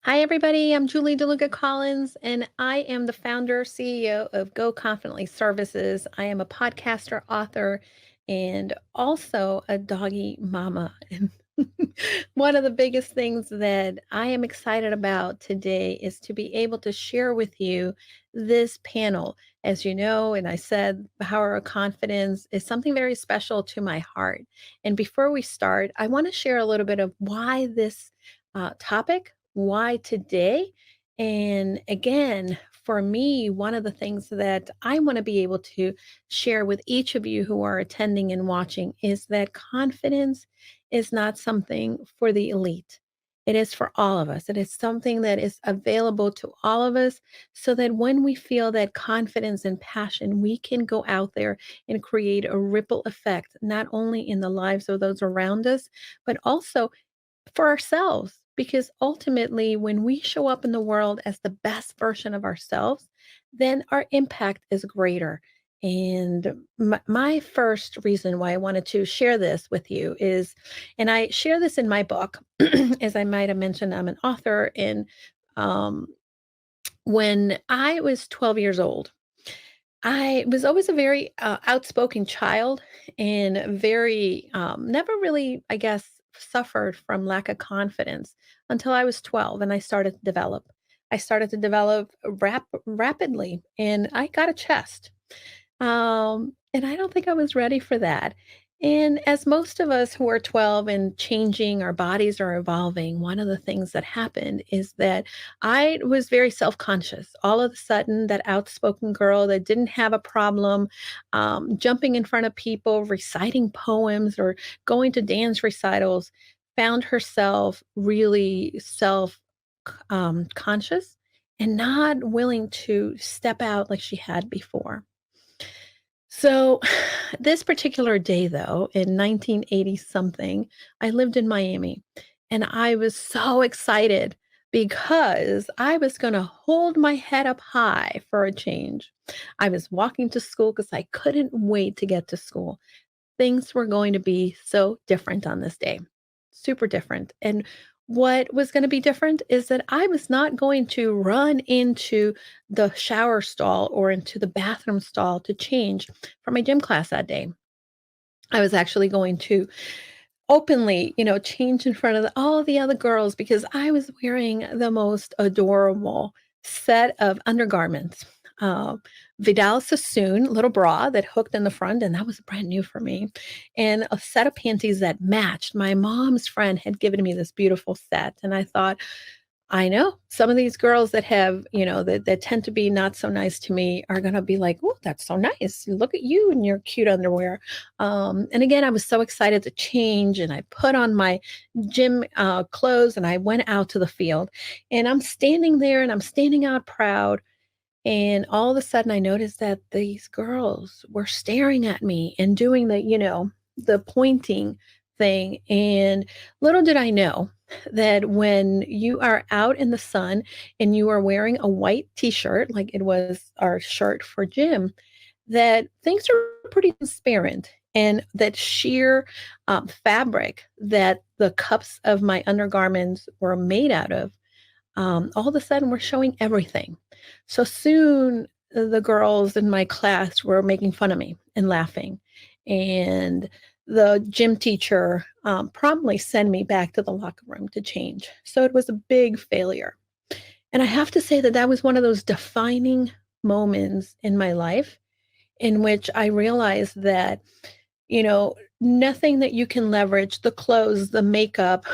Hi, everybody. I'm Julie DeLucca Collins, and I am the founder, CEO of Go Confidently Services. I am a podcaster, author, and also a doggy mama. And one of the biggest things that I am excited about today is to be able to share with you this panel. As you know, and I said, the power of confidence is something very special to my heart. And before we start, I want to share a little bit of why this topic, why today? And again, for me, one of the things that I want to be able to share with each of you who are attending and watching is that confidence is not something for the elite. It is for all of us. It is something that is available to all of us so that when we feel that confidence and passion, we can go out there and create a ripple effect, not only in the lives of those around us, but also for ourselves. Because ultimately, when we show up in the world as the best version of ourselves, then our impact is greater. And my first reason why I wanted to share this with you is, and I share this in my book, as I might have mentioned, I'm an author. And um, when I was 12 years old, I was always a very outspoken child and very, never really, I guess, suffered from lack of confidence until I was 12 and I started to develop. I started to develop rapidly and I got a chest. And I don't think I was ready for that. And as most of us who are 12 and changing, our bodies are evolving, one of the things that happened is that I was very self conscious. All of a sudden, that outspoken girl that didn't have a problem jumping in front of people, reciting poems, or going to dance recitals, found herself really self conscious and not willing to step out like she had before. So, this particular day, though, in 1980 something, I lived in Miami and I was so excited because I was going to hold my head up high for a change. I was walking to school because I couldn't wait to get to school. Things were going to be so different on this day, super different. And what was going to be different is that I was not going to run into the shower stall or into the bathroom stall to change for my gym class that day. I was actually going to openly, change in front of all the other girls because I was wearing the most adorable set of undergarments. Uh, Vidal Sassoon little bra that hooked in the front, and that was brand new for me, and a set of panties that matched. My mom's friend had given me this beautiful set, and I thought, I know some of these girls that have, that tend to be not so nice to me are going to be like, oh, that's so nice. Look at you in your cute underwear. And again, I was so excited to change and I put on my gym clothes and I went out to the field and I'm standing there and I'm standing out proud. And all of a sudden I noticed that these girls were staring at me and doing the pointing thing. And little did I know that when you are out in the sun and you are wearing a white t-shirt, like it was our shirt for gym, that things are pretty transparent and that sheer fabric that the cups of my undergarments were made out of, all of a sudden we're showing everything. So soon the girls in my class were making fun of me and laughing. And the gym teacher promptly sent me back to the locker room to change. So it was a big failure. And I have to say that that was one of those defining moments in my life in which I realized that, nothing that you can leverage, the clothes, the makeup,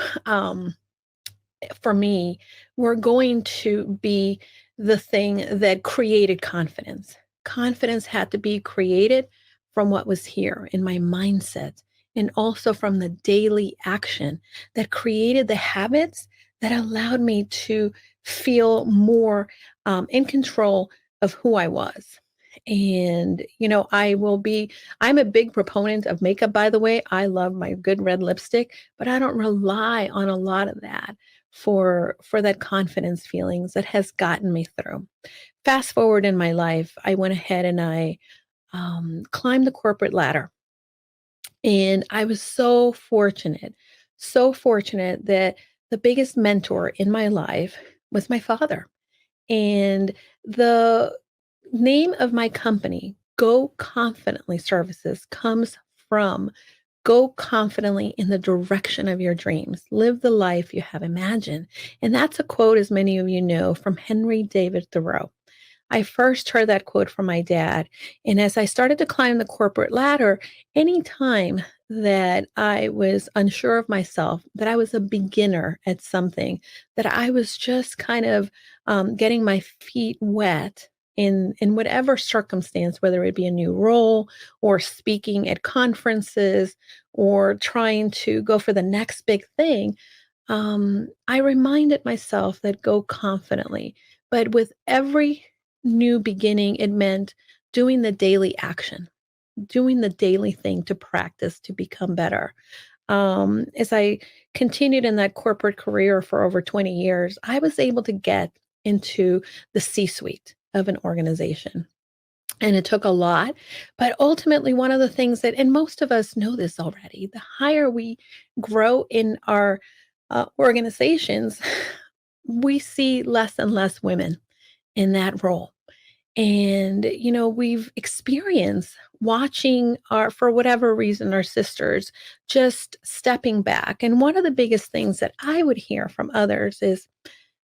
for me, were going to be the thing that created confidence. Confidence had to be created from what was here in my mindset and also from the daily action that created the habits that allowed me to feel more in control of who I was. And, I'm a big proponent of makeup, by the way. I love my good red lipstick, but I don't rely on a lot of that for that confidence feelings that has gotten me through. Fast forward in my life, I went ahead and I climbed the corporate ladder, and I was so fortunate that the biggest mentor in my life was my father. And the name of my company, Go Confidently Services, comes from go confidently in the direction of your dreams. Live the life you have imagined. And that's a quote, as many of you know, from Henry David Thoreau. I first heard that quote from my dad. And as I started to climb the corporate ladder, anytime that I was unsure of myself, that I was a beginner at something, that I was just kind of getting my feet wet in whatever circumstance, whether it be a new role or speaking at conferences or trying to go for the next big thing, I reminded myself that go confidently. But with every new beginning, it meant doing the daily action, doing the daily thing to practice to become better. As I continued in that corporate career for over 20 years, I was able to get into the C suite of an organization. And it took a lot. But ultimately, one of the things that, and most of us know this already, the higher we grow in our organizations, we see less and less women in that role. And, we've experienced watching for whatever reason, our sisters just stepping back. And one of the biggest things that I would hear from others is,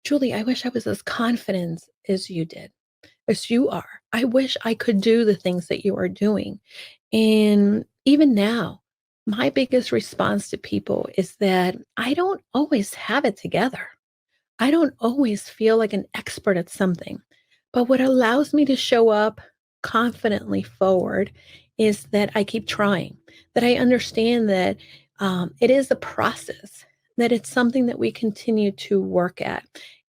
Julie, I wish I was as confident as you did, as you are. I wish I could do the things that you are doing. And even now, my biggest response to people is that I don't always have it together. I don't always feel like an expert at something, but what allows me to show up confidently forward is that I keep trying, that I understand that it is a process, that it's something that we continue to work at.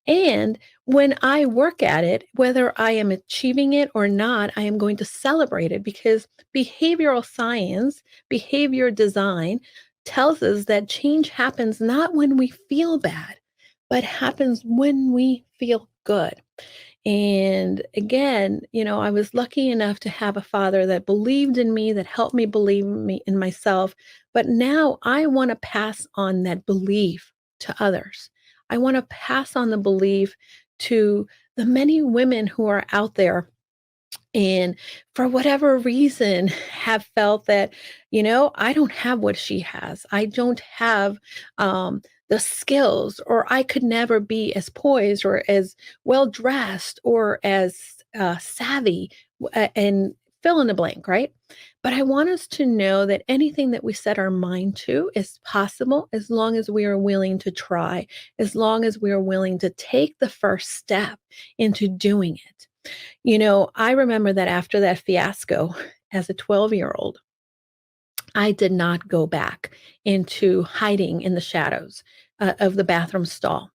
And when I work at it, whether I am achieving it or not, I am going to celebrate it because behavioral science, behavior design tells us that change happens not when we feel bad but happens when we feel good. And again, I was lucky enough to have a father that believed in me, that helped me believe in myself. But now I want to pass on that belief to others. I want to pass on the belief to the many women who are out there and for whatever reason have felt that I don't have what she has. I don't have the skills, or I could never be as poised or as well dressed or as savvy, and fill in the blank, right? But I want us to know that anything that we set our mind to is possible as long as we are willing to try, as long as we are willing to take the first step into doing it. I remember that after that fiasco as a 12-year-old, I did not go back into hiding in the shadows of the bathroom stall.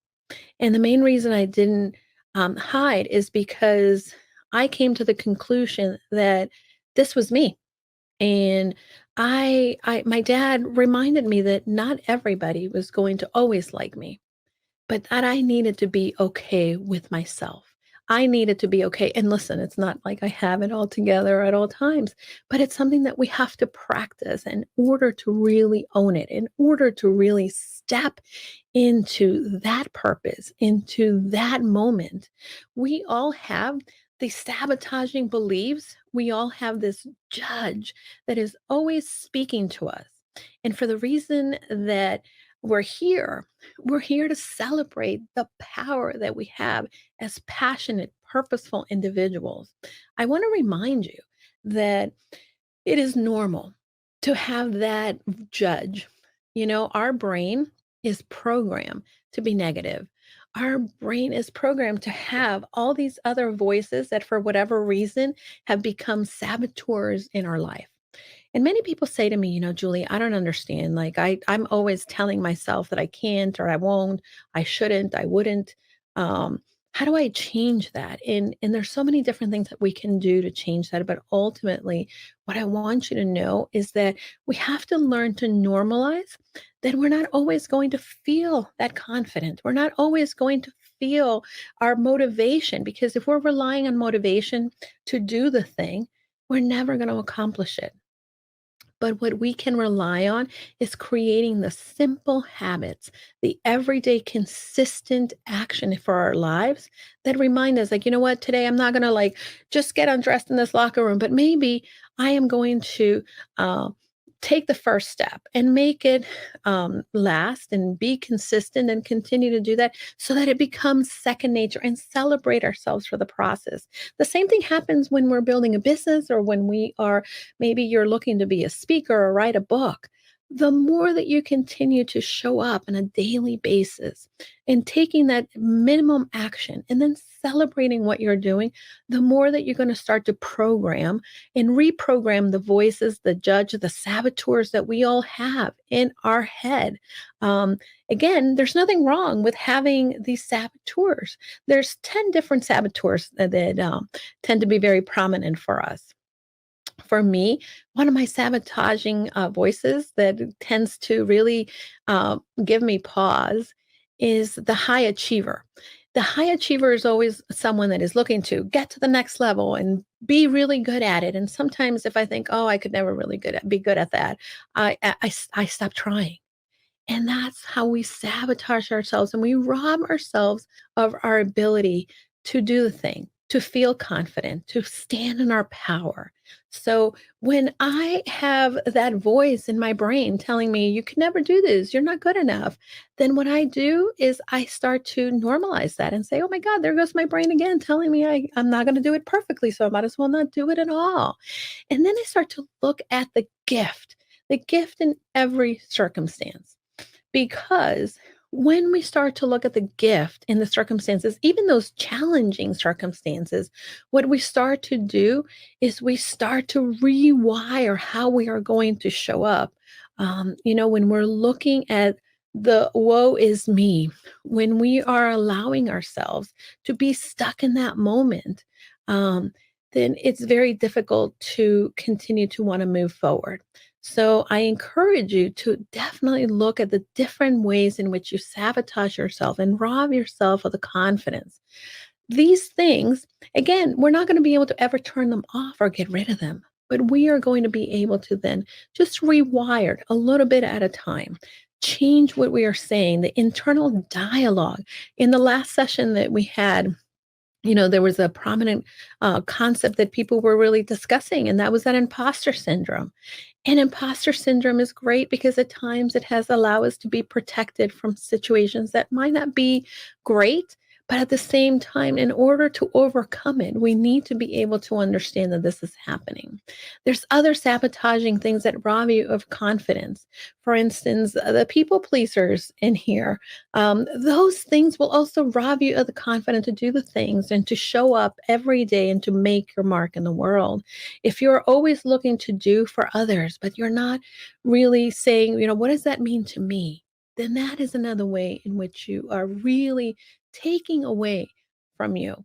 And the main reason I didn't hide is because I came to the conclusion that this was me. And my dad reminded me that not everybody was going to always like me, but that I needed to be okay with myself. I needed to be okay. And listen, it's not like I have it all together at all times, but it's something that we have to practice in order to really own it, in order to really step into that purpose, into that moment. We all have these sabotaging beliefs. We all have this judge that is always speaking to us. And for the reason that we're here, we're here to celebrate the power that we have as passionate, purposeful individuals. I want to remind you that it is normal to have that judge. Our brain is programmed to be negative. Our brain is programmed to have all these other voices that, for whatever reason, have become saboteurs in our life. And many people say to me, Julie, I don't understand. Like I'm always telling myself that I can't or I won't, I shouldn't, I wouldn't. How do I change that? And there's so many different things that we can do to change that. But ultimately, what I want you to know is that we have to learn to normalize that we're not always going to feel that confident. We're not always going to feel our motivation, because if we're relying on motivation to do the thing, we're never going to accomplish it. But what we can rely on is creating the simple habits, the everyday consistent action for our lives that remind us, like, you know what, today I'm not going to like just get undressed in this locker room, but maybe I am going to uh, take the first step and make it last and be consistent and continue to do that so that it becomes second nature and celebrate ourselves for the process. The same thing happens when we're building a business or when we are maybe you're looking to be a speaker or write a book. The more that you continue to show up on a daily basis and taking that minimum action and then celebrating what you're doing, the more that you're going to start to program and reprogram the voices, the judge, the saboteurs that we all have in our head. Um, Again, there's nothing wrong with having these saboteurs. There's 10 different saboteurs that tend to be very prominent for us. For me, one of my sabotaging voices that tends to really give me pause is the high achiever. The high achiever is always someone that is looking to get to the next level and be really good at it. And sometimes, if I think, "Oh, I could never really be good at that," I stop trying. And that's how we sabotage ourselves and we rob ourselves of our ability to do the thing, to feel confident, to stand in our power. So when I have that voice in my brain telling me, you can never do this, you're not good enough, then what I do is I start to normalize that and say, oh my God, there goes my brain again telling me I'm not going to do it perfectly. So I might as well not do it at all. And then I start to look at the gift in every circumstance. Because when we start to look at the gift in the circumstances, even those challenging circumstances, what we start to do is we start to rewire how we are going to show up. When we're looking at the woe is me, when we are allowing ourselves to be stuck in that moment, um, then it's very difficult to continue to want to move forward. So I encourage you to definitely look at the different ways in which you sabotage yourself and rob yourself of the confidence. These things, again, we're not going to be able to ever turn them off or get rid of them, but we are going to be able to then just rewire a little bit at a time. Change what we are saying, the internal dialogue. In the last session that we had, there was a prominent concept that people were really discussing, and that was that imposter syndrome. And imposter syndrome is great because at times it has allowed us to be protected from situations that might not be great. But at the same time, in order to overcome it, we need to be able to understand that this is happening. There's other sabotaging things that rob you of confidence. For instance, the people pleasers in here, those things will also rob you of the confidence to do the things and to show up every day and to make your mark in the world. If you're always looking to do for others, but you're not really saying, what does that mean to me? Then that is another way in which you are really taking away from you.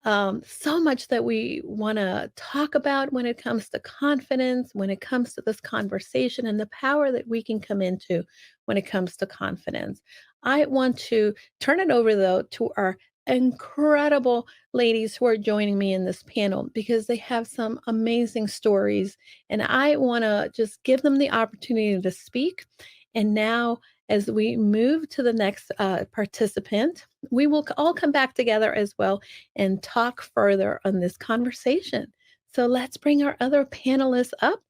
So much that we want to talk about when it comes to confidence, when it comes to this conversation, and the power that we can come into when it comes to confidence. I want to turn it over, though, to our incredible ladies who are joining me in this panel because they have some amazing stories, and I want to just give them the opportunity to speak. And now, as we move to the next participant, we will all come back together as well and talk further on this conversation. So let's bring our other panelists up.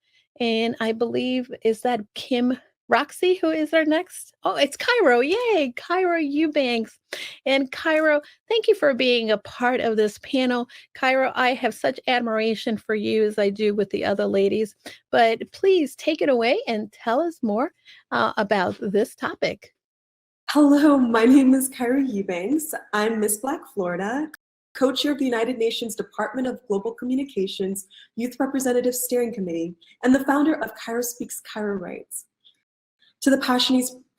And I believe, is that Kim Roxy who is our next? Oh, it's Cairo. Yay, Cairo Eubanks. And Cairo, thank you for being a part of this panel. Cairo, I have such admiration for you as I do with the other ladies. But please take it away and tell us more about this topic. Hello, my name is Cairo Eubanks. I'm Miss Black Florida, co-chair of the United Nations Department of Global Communications Youth Representative Steering Committee, and the founder of Cairo Speaks, Cairo Writes. To the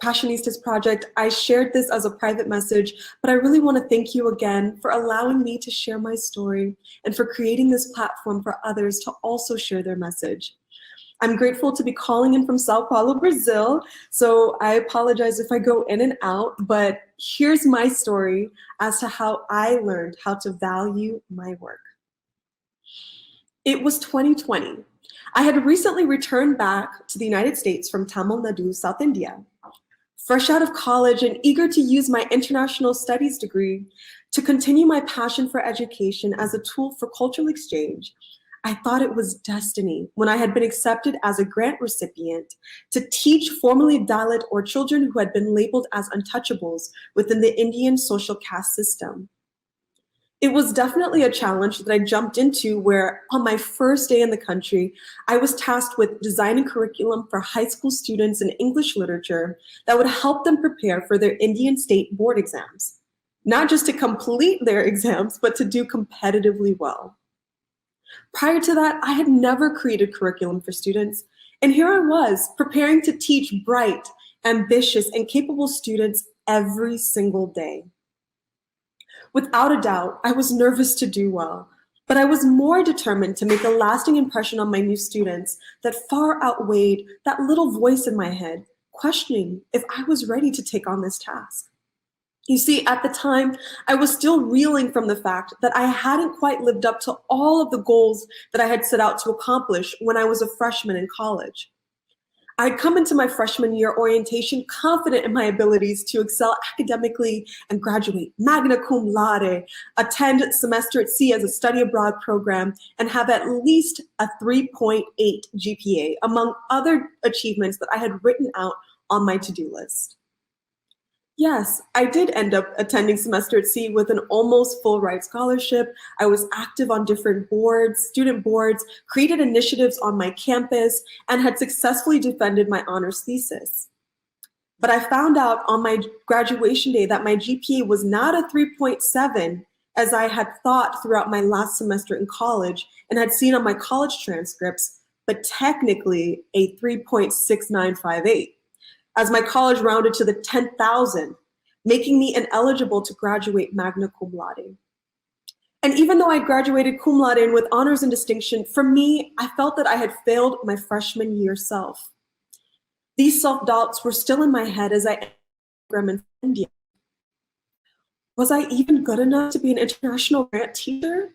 Passionistas project, I shared this as a private message, but I really want to thank you again for allowing me to share my story and for creating this platform for others to also share their message. I'm grateful to be calling in from Sao Paulo, Brazil, so I apologize if I go in and out, but here's my story as to how I learned how to value my work. It was 2020. I had recently returned back to the United States from Tamil Nadu, South India. Fresh out of college and eager to use my international studies degree to continue my passion for education as a tool for cultural exchange, I thought it was destiny when I had been accepted as a grant recipient to teach formerly Dalit or children who had been labeled as untouchables within the Indian social caste system. It was definitely a challenge that I jumped into where on my first day in the country, I was tasked with designing curriculum for high school students in English literature that would help them prepare for their Indian state board exams. Not just to complete their exams, but to do competitively well. Prior to that, I had never created curriculum for students, and here I was preparing to teach bright, ambitious, and capable students every single day. Without a doubt, I was nervous to do well, but I was more determined to make a lasting impression on my new students that far outweighed that little voice in my head, questioning if I was ready to take on this task. You see, at the time, I was still reeling from the fact that I hadn't quite lived up to all of the goals that I had set out to accomplish when I was a freshman in college. I'd come into my freshman year orientation confident in my abilities to excel academically and graduate magna cum laude, attend semester at sea as a study abroad program, and have at least a 3.8 GPA, among other achievements that I had written out on my to-do list. Yes, I did end up attending semester at sea with an almost full ride scholarship. I was active on different boards, student boards, created initiatives on my campus, and had successfully defended my honors thesis. But I found out on my graduation day that my GPA was not a 3.7 as I had thought throughout my last semester in college and had seen on my college transcripts, but technically a 3.6958. As my college rounded to the 10,000, making me ineligible to graduate magna cum laude. And even though I graduated cum laude and with honors and distinction, for me, I felt that I had failed my freshman year self. These self-doubts were still in my head as I entered the program in India. Was I even good enough to be an international grant teacher?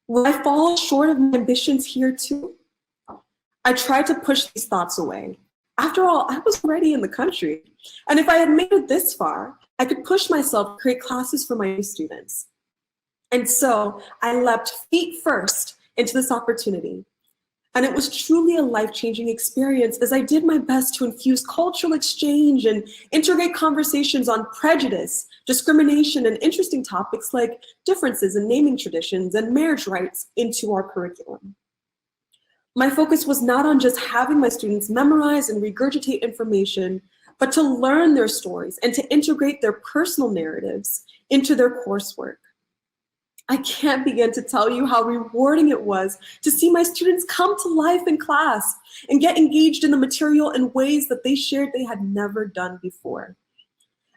Will I fall short of my ambitions here too? I tried to push these thoughts away. After all, I was already in the country. And if I had made it this far, I could push myself to create classes for my students. And so I leapt feet first into this opportunity. And it was truly a life-changing experience as I did my best to infuse cultural exchange and integrate conversations on prejudice, discrimination, and interesting topics like differences in naming traditions and marriage rights into our curriculum. My focus was not on just having my students memorize and regurgitate information, but to learn their stories and to integrate their personal narratives into their coursework. I can't begin to tell you how rewarding it was to see my students come to life in class and get engaged in the material in ways that they shared they had never done before.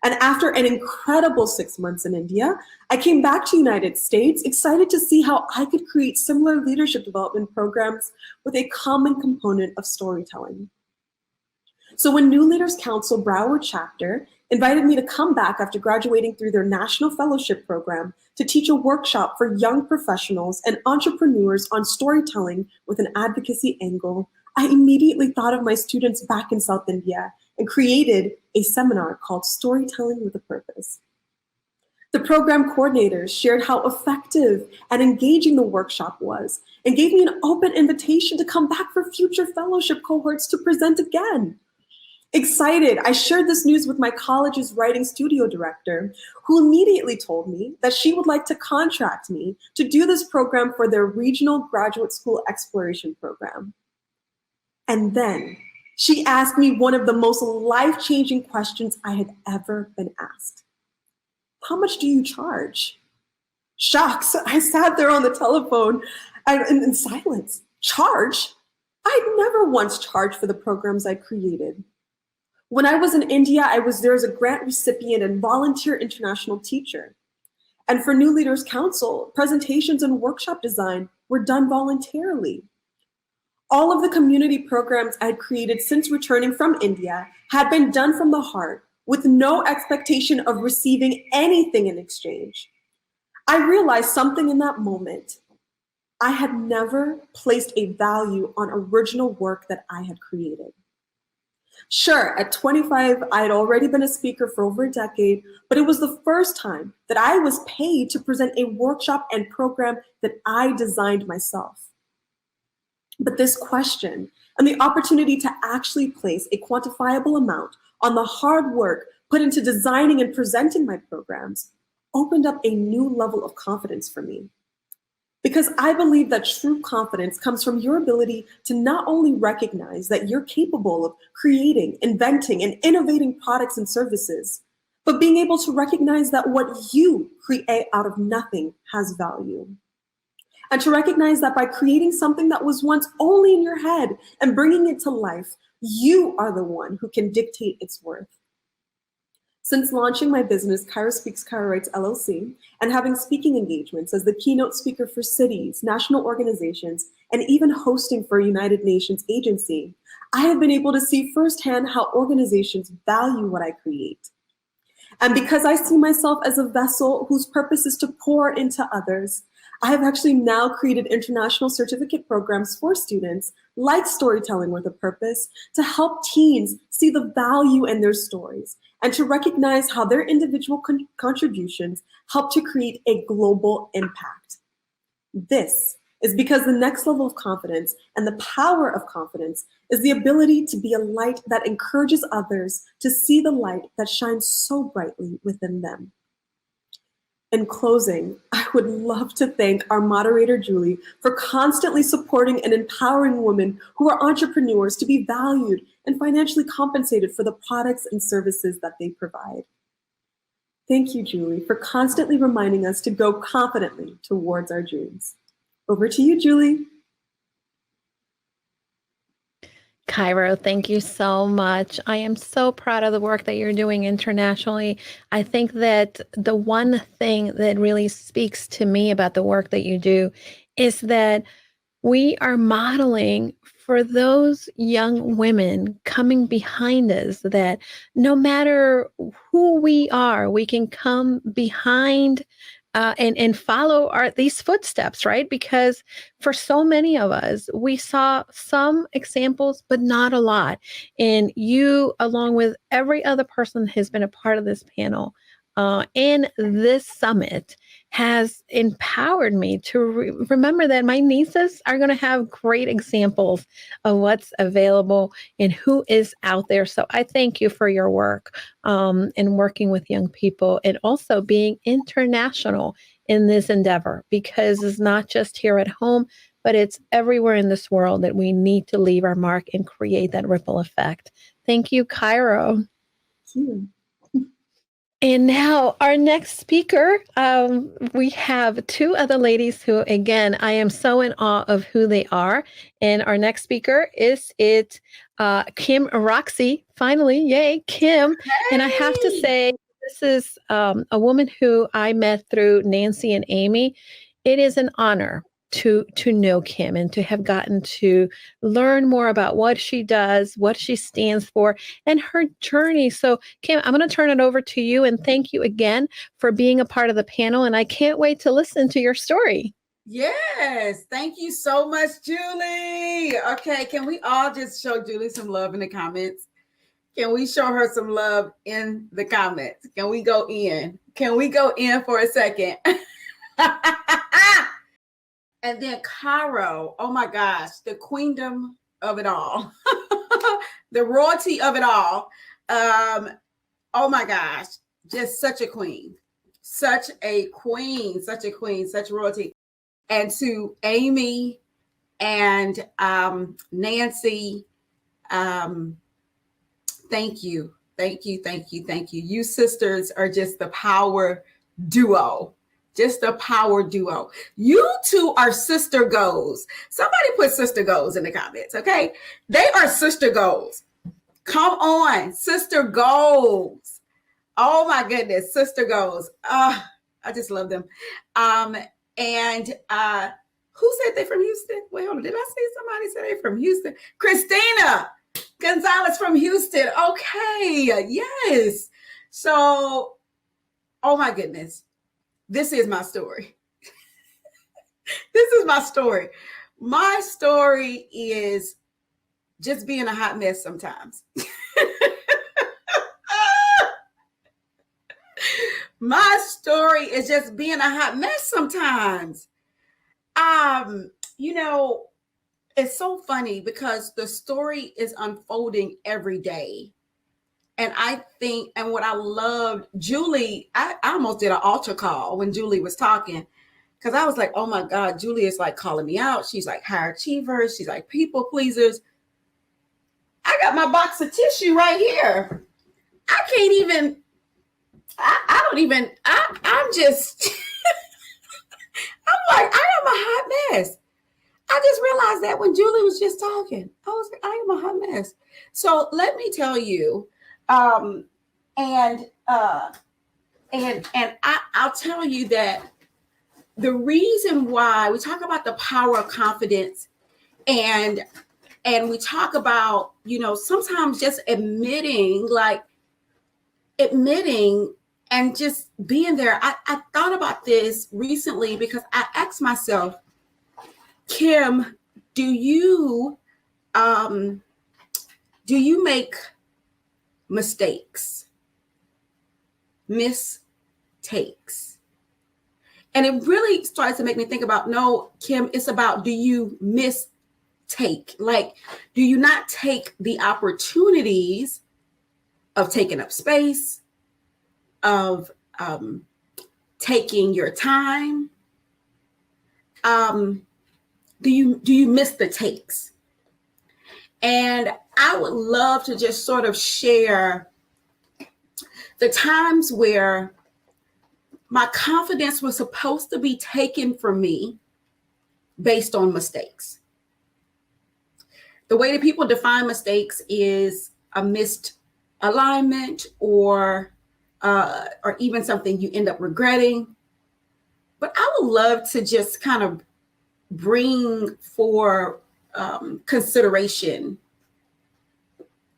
And after an incredible 6 months in India, I came back to the United States, excited to see how I could create similar leadership development programs with a common component of storytelling. So when New Leaders Council Broward chapter invited me to come back after graduating through their National Fellowship Program to teach a workshop for young professionals and entrepreneurs on storytelling with an advocacy angle, I immediately thought of my students back in South India and created a seminar called Storytelling with a Purpose. The program coordinators shared how effective and engaging the workshop was and gave me an open invitation to come back for future fellowship cohorts to present again. Excited, I shared this news with my college's writing studio director, who immediately told me that she would like to contract me to do this program for their regional graduate school exploration program. And then she asked me one of the most life-changing questions I had ever been asked. How much do you charge? Shocks, I sat there on the telephone in silence. Charge? I'd never once charged for the programs I created. When I was in India, I was there as a grant recipient and volunteer international teacher. And for New Leaders Council, presentations and workshop design were done voluntarily. All of the community programs I had created since returning from India had been done from the heart, with no expectation of receiving anything in exchange. I realized something in that moment. I had never placed a value on original work that I had created. Sure, at 25, I had already been a speaker for over a decade, but it was the first time that I was paid to present a workshop and program that I designed myself. But this question and the opportunity to actually place a quantifiable amount on the hard work put into designing and presenting my programs opened up a new level of confidence for me. Because I believe that true confidence comes from your ability to not only recognize that you're capable of creating, inventing, and innovating products and services, but being able to recognize that what you create out of nothing has value. And to recognize that by creating something that was once only in your head and bringing it to life, you are the one who can dictate its worth. Since launching my business, Cairo Speaks, Cairo Writes LLC, and having speaking engagements as the keynote speaker for cities, national organizations, and even hosting for a United Nations agency, I have been able to see firsthand how organizations value what I create. And because I see myself as a vessel whose purpose is to pour into others, I have actually now created international certificate programs for students like Storytelling with a Purpose to help teens see the value in their stories and to recognize how their individual contributions help to create a global impact. This is because the next level of confidence and the power of confidence is the ability to be a light that encourages others to see the light that shines so brightly within them. In closing, I would love to thank our moderator, Julie, for constantly supporting and empowering women who are entrepreneurs to be valued and financially compensated for the products and services that they provide. Thank you, Julie, for constantly reminding us to go confidently towards our dreams. Over to you, Julie. Cairo, thank you so much. I am so proud of the work that you're doing internationally. I think that the one thing that really speaks to me about the work that you do is that we are modeling for those young women coming behind us that no matter who we are, we can come behind and follow these footsteps, right? Because for so many of us, we saw some examples, but not a lot. And you, along with every other person who's been a part of this panel, in this summit has empowered me to remember that my nieces are going to have great examples of what's available and who is out there. So I thank you for your work in working with young people and also being international in this endeavor, because it's not just here at home, but it's everywhere in this world that we need to leave our mark and create that ripple effect. Thank you, Cairo. Thank you. And now our next speaker, we have two other ladies who, again, I am so in awe of who they are. And our next speaker is Kim Roxy. Finally, yay, Kim. Hey! And I have to say, this is a woman who I met through Nancy and Amy. It is an honor to know Kim and to have gotten to learn more about what she does, what she stands for, and her journey. So, Kim, I'm going to turn it over to you and thank you again for being a part of the panel. And I can't wait to listen to your story. Yes, thank you so much, Julie. Okay, can we all just show Julie some love in the comments? Can we show her some love in the comments? Can we go in? Can we go in for a second? And then Cairo, oh my gosh, the queendom of it all, the royalty of it all. Oh my gosh, just such a queen, such a queen, such a queen, such royalty. And to Amy and Nancy, thank you, thank you, thank you, thank you. You sisters are just the power duo. Just a power duo. You two are sister goals. Somebody put sister goals in the comments, okay? They are sister goals. Come on, sister goals. Oh my goodness, sister goals. I just love them. And who said they from Houston? Wait, hold on. Did I see somebody say they from Houston? Christina Gonzalez from Houston. Okay, yes. So, oh my goodness. This is my story. This is my story. My story is just being a hot mess sometimes. My story is just being a hot mess sometimes. You know, it's so funny because the story is unfolding every day. And I think, and what I loved, Julie, I almost did an altar call when Julie was talking, because I was like, oh my God, Julie is like calling me out. She's like high achievers. She's like people pleasers. I got my box of tissue right here. I can't even, I don't even, I'm just, I'm like, I am a hot mess. I just realized that when Julie was just talking, I was like, I am a hot mess. So let me tell you, and I'll tell you that the reason why we talk about the power of confidence, and we talk about, you know, sometimes just admitting and just being there. I thought about this recently because I asked myself, Kim, do you make mistakes? Mistakes. And it really started to make me think about, no, Kim, it's about, do you mistake? Like, do you not take the opportunities of taking up space, of taking your time? Do you miss the takes? And I would love to just sort of share the times where my confidence was supposed to be taken from me based on mistakes. The way that people define mistakes is a missed alignment or even something you end up regretting. But I would love to just kind of bring for consideration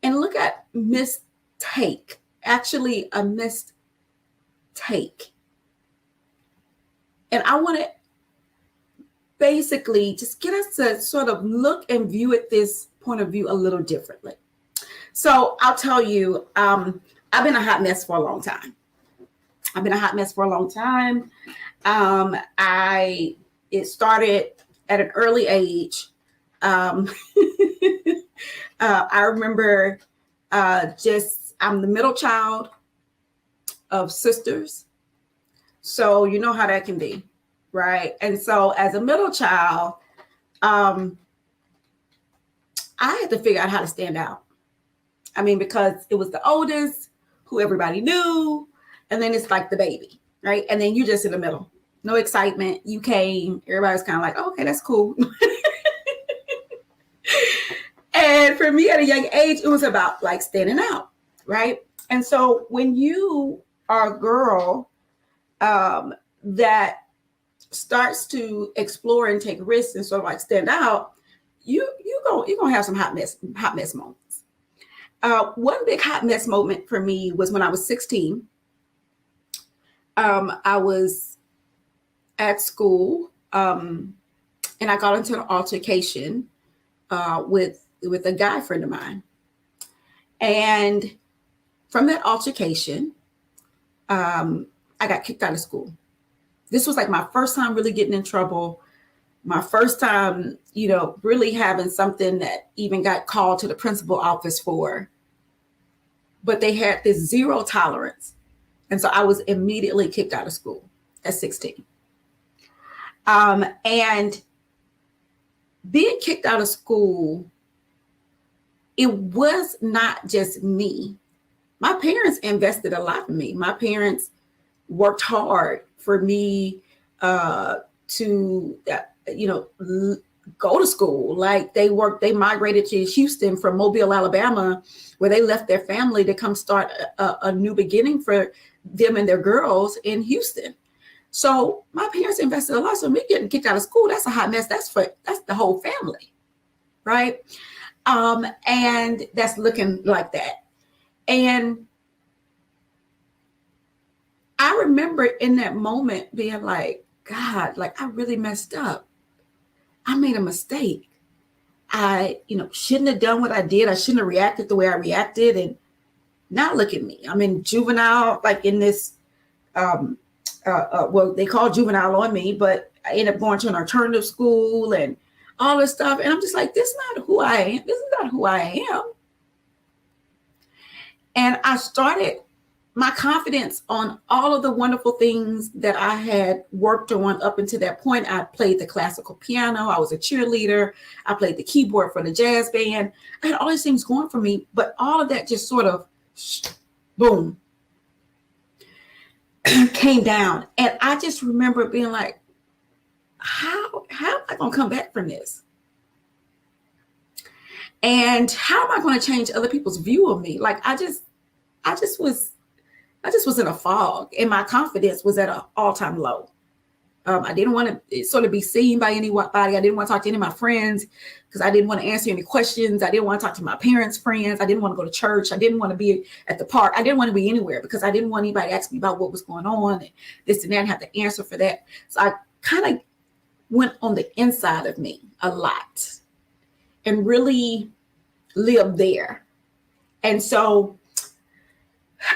and look at mistake, actually a mistake. And I want to basically just get us to sort of look and view at this point of view a little differently. So I'll tell you, I've been a hot mess for a long time. It started at an early age. I remember I'm the middle child of sisters. So you know how that can be, right? And so as a middle child, I had to figure out how to stand out. I mean, because it was the oldest, who everybody knew, and then it's like the baby, right? And then you're just in the middle. No excitement. You came. Everybody's kind of like, oh, okay, that's cool. And for me at a young age, it was about like standing out, right? And so when you are a girl that starts to explore and take risks and sort of like stand out, you're gonna have some hot mess moments. One big hot mess moment for me was when I was 16. I was at school and I got into an altercation with a guy friend of mine. And from that altercation, I got kicked out of school. This was like my first time really getting in trouble. My first time, you know, really having something that even got called to the principal office for. But they had this zero tolerance. And so I was immediately kicked out of school at 16. And being kicked out of school, it was not just me. My parents invested a lot in me. My parents worked hard for me to, go to school. Like they migrated to Houston from Mobile, Alabama, where they left their family to come start a new beginning for them and their girls in Houston. So my parents invested a lot. So me getting kicked out of school, that's a hot mess. That's the whole family, right? And that's looking like that. And I remember in that moment being like, God, like I really messed up. I made a mistake. I, shouldn't have done what I did. I shouldn't have reacted the way I reacted. And now look at me. I'm in juvenile, like in this, well, they call juvenile on me, but I ended up going to an alternative school and all this stuff. And I'm just like, this is not who I am. This is not who I am. And I started my confidence on all of the wonderful things that I had worked on up until that point. I played the classical piano. I was a cheerleader. I played the keyboard for the jazz band. I had all these things going for me, but all of that just sort of, boom, came down. And I just remember being like, how am I going to come back from this? And how am I going to change other people's view of me? Like, I just was in a fog, and my confidence was at an all-time low. I didn't want to sort of be seen by anybody. I didn't want to talk to any of my friends because I didn't want to answer any questions. I didn't want to talk to my parents' friends. I didn't want to go to church. I didn't want to be at the park. I didn't want to be anywhere because I didn't want anybody to ask me about what was going on and this and that and have to answer for that. So I kind of went on the inside of me a lot and really lived there. And so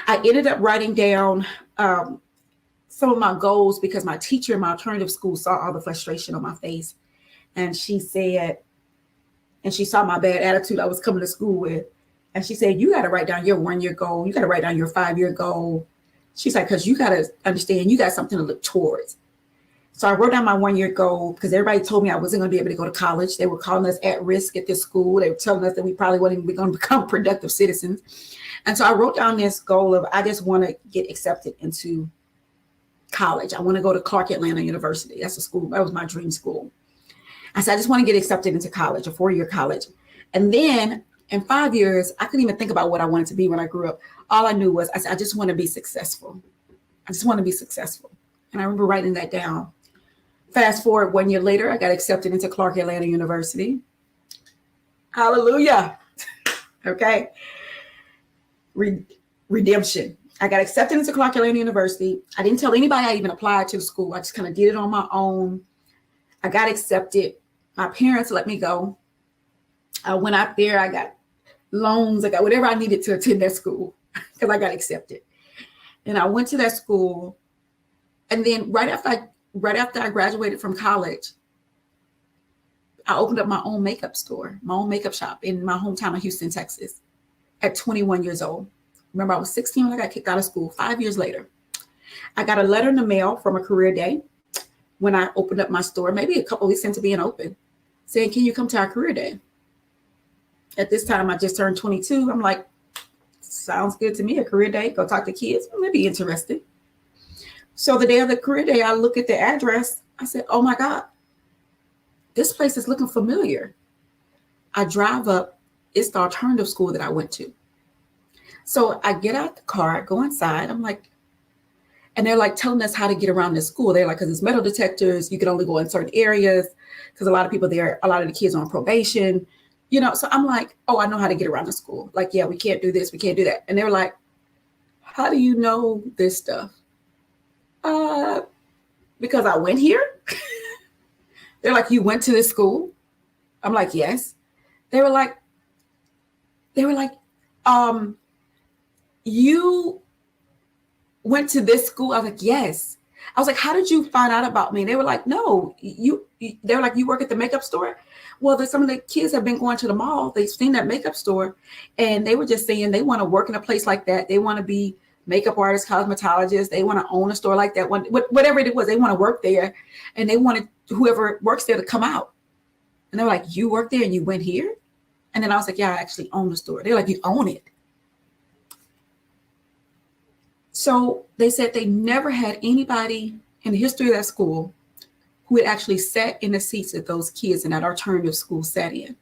I ended up writing down some of my goals because my teacher in my alternative school saw all the frustration on my face. And she said, and she saw my bad attitude I was coming to school with. And she said, you got to write down your 1-year goal. You got to write down your 5-year goal. She's like, because you got to understand, you got something to look towards. So I wrote down my 1-year goal because everybody told me I wasn't going to be able to go to college. They were calling us at risk at this school. They were telling us that we probably weren't even going to become productive citizens. And so I wrote down this goal of, I just want to get accepted into college. I want to go to Clark Atlanta University. That's a school. That was my dream school. I said, I just want to get accepted into college, a 4-year college. And then in 5 years, I couldn't even think about what I wanted to be when I grew up. All I knew was, I said, I just want to be successful. I just want to be successful. And I remember writing that down. Fast forward 1 year later, I got accepted into Clark Atlanta University. Hallelujah. Okay. Redemption. I got accepted into Clark Atlanta University. I didn't tell anybody I even applied to the school. I just kind of did it on my own. I got accepted. My parents let me go. I went out there. I got loans. I got whatever I needed to attend that school because I got accepted. And I went to that school. And then right after I graduated from college, I opened up my own makeup store, my own makeup shop in my hometown of Houston, Texas, at 21 years old. Remember, I was 16 when I got kicked out of school. 5 years later, I got a letter in the mail from a career day when I opened up my store, maybe a couple weeks into being open, saying, can you come to our career day? At this time, I just turned 22. I'm like, sounds good to me, a career day. Go talk to kids. Maybe interested. So the day of the career day, I look at the address. I said, oh my God, this place is looking familiar. I drive up. It's the alternative school that I went to. So I get out the car, I go inside. I'm like, and they're like telling us how to get around this school. They're like, because it's metal detectors, you can only go in certain areas because a lot of people there, a lot of the kids are on probation, So I'm like, oh, I know how to get around the school. Like, yeah, we can't do this, we can't do that. And they were like, how do you know this stuff? Because I went here. They're like, you went to this school? I'm like, yes. They were like, you went to this school? I was like, yes. I was like, how did you find out about me? And they were like, no, they were like, you work at the makeup store? Well, some of the kids have been going to the mall. They've seen that makeup store and they were just saying they want to work in a place like that. They want to be makeup artists, cosmetologists. They want to own a store like that. Whatever it was, they want to work there and they wanted whoever works there to come out. And they were like, you work there and you went here? And then I was like, yeah, I actually own the store. They're like, you own it? So they said they never had anybody in the history of that school who had actually sat in the seats that those kids in that alternative school sat in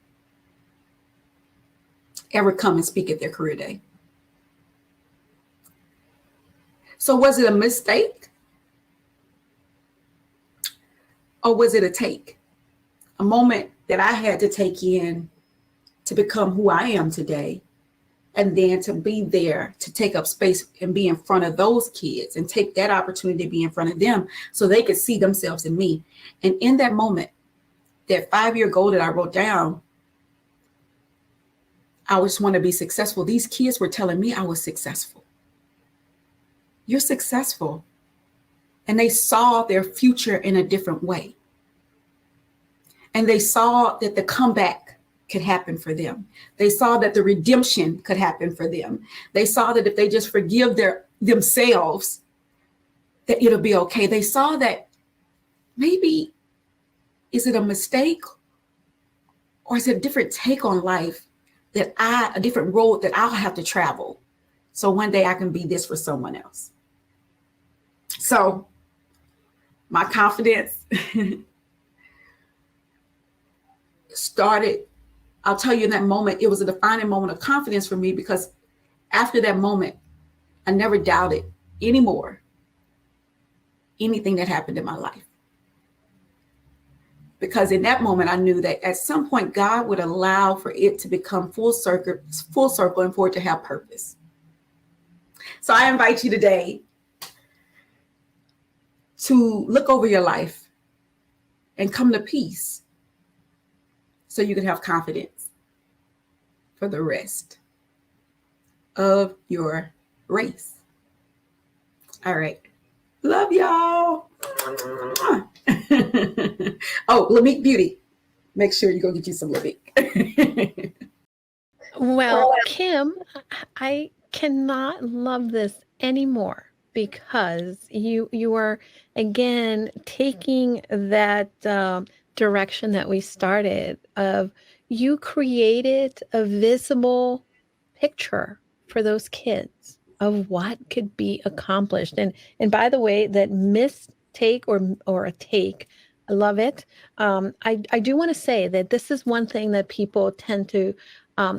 ever come and speak at their career day. So was it a mistake? Or was it a take? A moment that I had to take in to become who I am today And then to be there to take up space and be in front of those kids and take that opportunity to be in front of them so they could see themselves in me. And in that moment, that 5-year goal that I wrote down, I just want to be successful. These kids were telling me I was successful. You're successful. And they saw their future in a different way. And they saw that the comeback could happen for them. They saw that the redemption could happen for them. They saw that if they just forgive themselves, that it'll be okay. They saw that maybe, is it a mistake or is it a different take on life, a different road that I'll have to travel. So one day I can be this for someone else. So my confidence started, I'll tell you, in that moment, it was a defining moment of confidence for me, because after that moment, I never doubted anymore anything that happened in my life. Because in that moment, I knew that at some point, God would allow for it to become full circle and for it to have purpose. So I invite you today to look over your life and come to peace so you can have confidence for the rest of your race. All right. Love y'all. Oh, Lamique Beauty. Make sure you go get you some Lamique. Well, Kim, I cannot love this anymore, because you are again taking that direction that we started of, you created a visible picture for those kids of what could be accomplished. And by the way, that mistake or a take, I love it. I do want to say that this is one thing that people tend to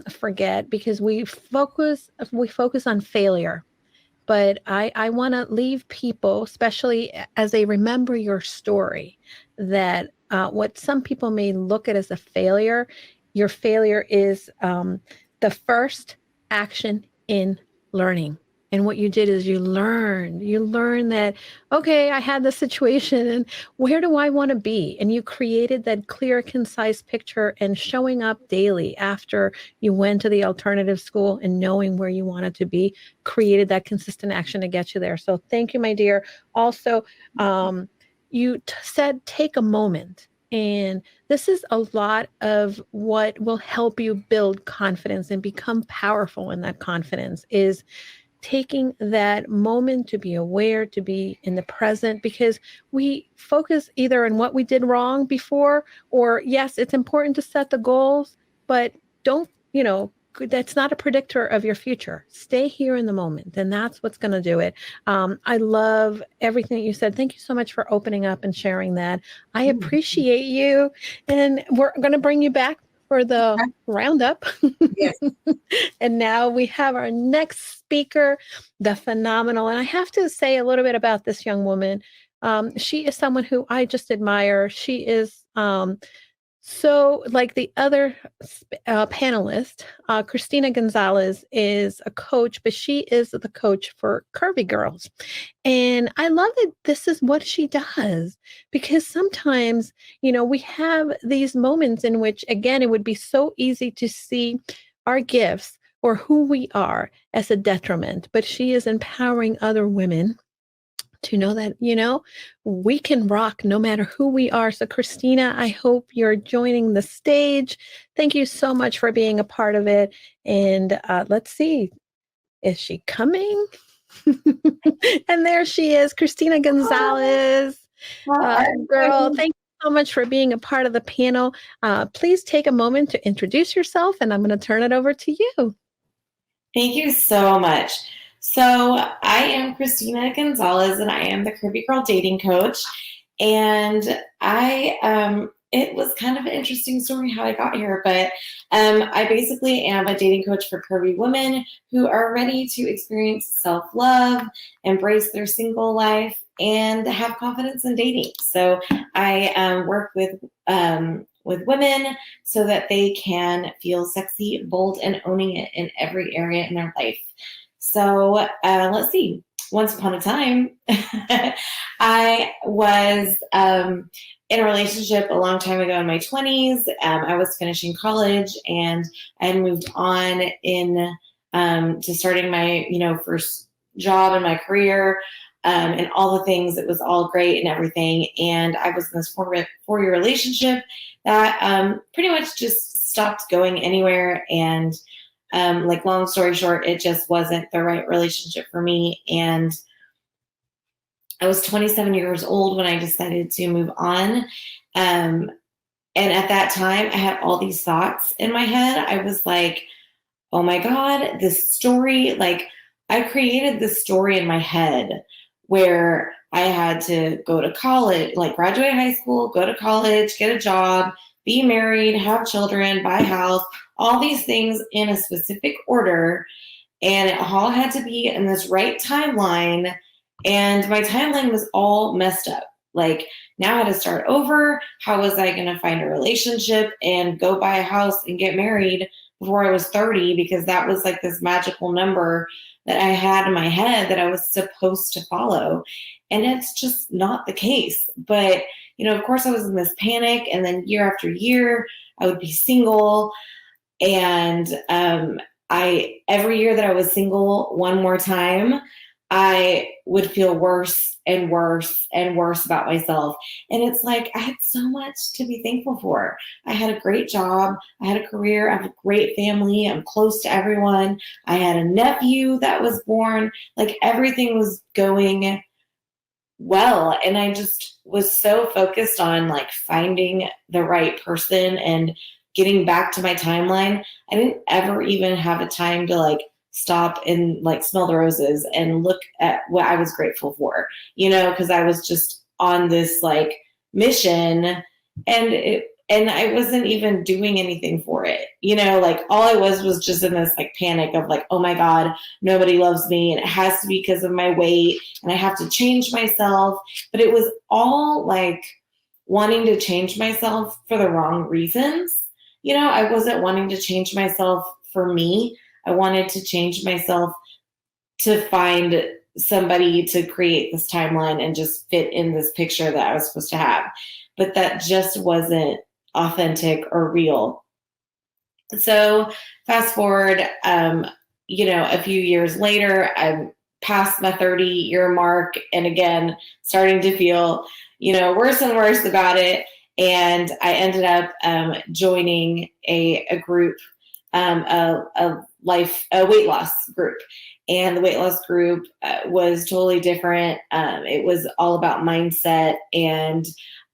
forget, because we focus on failure. But I want to leave people, especially as they remember your story, that what some people may look at as a failure, your failure is the first action in learning. And what you did is you learned that, okay, I had this situation and where do I want to be? And you created that clear, concise picture, and showing up daily after you went to the alternative school and knowing where you wanted to be, created that consistent action to get you there. So thank you, my dear. Also, you said take a moment. And this is a lot of what will help you build confidence and become powerful in that confidence, is taking that moment to be aware, to be in the present, because we focus either on what we did wrong before, or yes, it's important to set the goals, but don't, that's not a predictor of your future. Stay here in the moment, and that's what's going to do it. I love everything that you said. Thank you so much for opening up and sharing that. I appreciate you, and we're going to bring you back for the roundup. Yes. And now we have our next speaker, the phenomenal. And I have to say a little bit about this young woman. She is someone who I just admire. She is so, like the other panelist, Christina Gonzalez is a coach, but she is the coach for Curvy Girls. And I love that this is what she does, because sometimes, we have these moments in which, again, it would be so easy to see our gifts or who we are as a detriment, but she is empowering other women to know that, we can rock no matter who we are. So Christina, I hope you're joining the stage. Thank you so much for being a part of it. And let's see, is she coming? And there she is, Christina Gonzalez. Girl, thank you so much for being a part of the panel. Please take a moment to introduce yourself, and I'm going to turn it over to you. Thank you so much. So I am Christina Gonzalez, and I am the Curvy Girl dating coach. And it was kind of an interesting story how I got here, but I basically am a dating coach for curvy women who are ready to experience self-love, embrace their single life, and have confidence in dating. So I work with with women so that they can feel sexy, bold, and owning it in every area in their life. So let's see. Once upon a time, I was in a relationship a long time ago in my 20s. I was finishing college, and I had moved on to starting my first job in my career, and all the things. It was all great and everything. And I was in this four-year relationship that pretty much just stopped going anywhere. And long story short, it just wasn't the right relationship for me. And I was 27 years old when I decided to move on. And at that time, I had all these thoughts in my head. I was like, oh my God, this story, I created this story in my head where I had to go to college, graduate high school, go to college, get a job, be married, have children, buy a house, all these things in a specific order. And it all had to be in this right timeline. And my timeline was all messed up. Now I had to start over. How was I going to find a relationship and go buy a house and get married before I was 30? Because that was this magical number that I had in my head that I was supposed to follow. And it's just not the case. But, of course I was in this panic, and then year after year, I would be single. And every year that I was single one more time, I would feel worse and worse and worse about myself. And it's I had so much to be thankful for. I had a great job. I had a career. I have a great family. I'm close to everyone. I had a nephew that was born. Everything was going well. And I just was so focused on finding the right person and getting back to my timeline. I didn't ever even have a time to stop and smell the roses and look at what I was grateful for, because I was just on this mission, and I wasn't even doing anything for it. All I was just in this panic of oh my God, nobody loves me, and it has to be because of my weight, and I have to change myself. But it was all wanting to change myself for the wrong reasons. I wasn't wanting to change myself for me. I wanted to change myself to find somebody to create this timeline and just fit in this picture that I was supposed to have. But that just wasn't authentic or real. So fast forward, a few years later, I'm past my 30-year mark, and again, starting to feel, worse and worse about it. And I ended up joining a group, a weight loss group. And the weight loss group was totally different. It was all about mindset and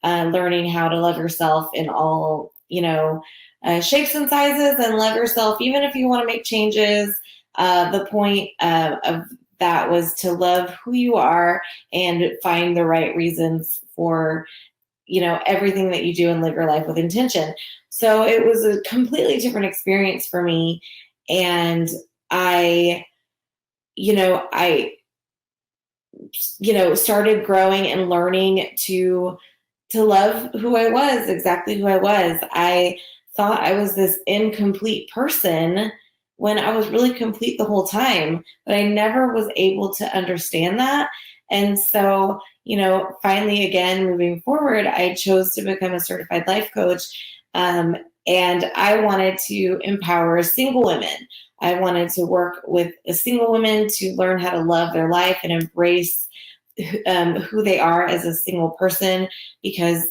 learning how to love yourself in all, shapes and sizes, and love yourself even if you want to make changes. The point of that was to love who you are and find the right reasons for everything that you do, and live your life with intention. So it was a completely different experience for me. And I started growing and learning to love who I was, exactly who I was. I thought I was this incomplete person when I was really complete the whole time, but I never was able to understand that. And so, finally, again, moving forward, I chose to become a certified life coach. And I wanted to empower single women. I wanted to work with a single woman to learn how to love their life and embrace who they are as a single person, because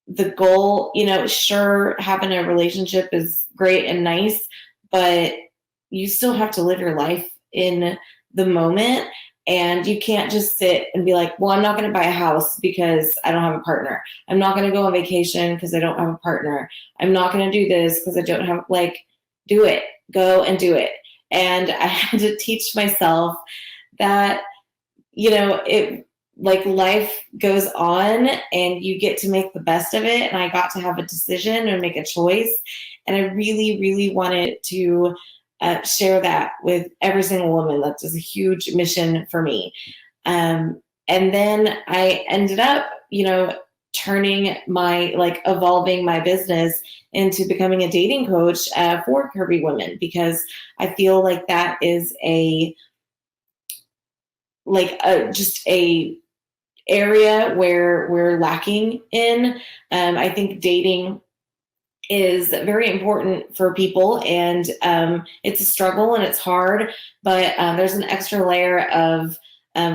the goal, sure, having a relationship is great and nice, but you still have to live your life in the moment. And you can't just sit and be well, I'm not going to buy a house because I don't have a partner. I'm not going to go on vacation because I don't have a partner. I'm not going to do this because I don't have, do it. Go and do it. And I had to teach myself that, life goes on and you get to make the best of it. And I got to have a decision and make a choice. And I really, really wanted to share that with every single woman. That's just a huge mission for me. And then I ended up, turning evolving my business into becoming a dating coach for curvy women, because I feel like that is just a area where we're lacking in. I think dating is very important for people, and it's a struggle and it's hard, but there's an extra layer of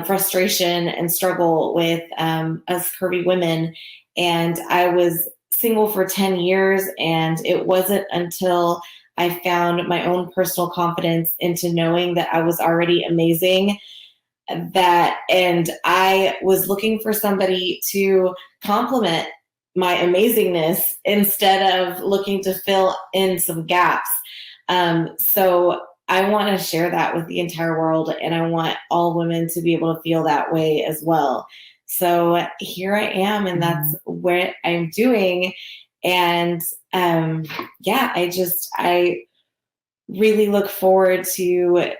frustration and struggle with us curvy women. And I was single for 10 years, and it wasn't until I found my own personal confidence into knowing that I was already amazing, and I was looking for somebody to compliment my amazingness instead of looking to fill in some gaps. So I want to share that with the entire world, and I want all women to be able to feel that way as well. So here I am, and that's what I'm doing. And I really look forward to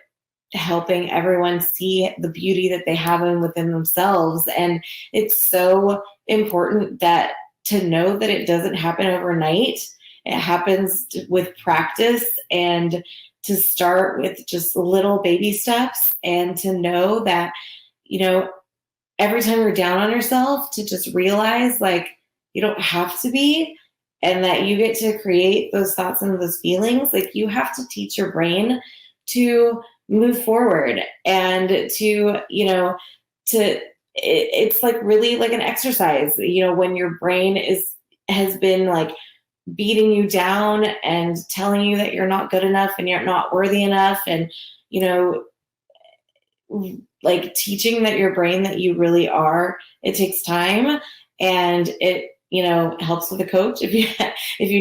helping everyone see the beauty that they have within themselves. And it's so important to know that it doesn't happen overnight. It happens with practice, and to start with just little baby steps, and to know that, every time you're down on yourself, to just realize you don't have to be, and that you get to create those thoughts and those feelings. You have to teach your brain to move forward, and it's really like an exercise, when your brain has been beating you down and telling you that you're not good enough and you're not worthy enough, and teaching that your brain that you really are. It takes time, and it helps with a coach if you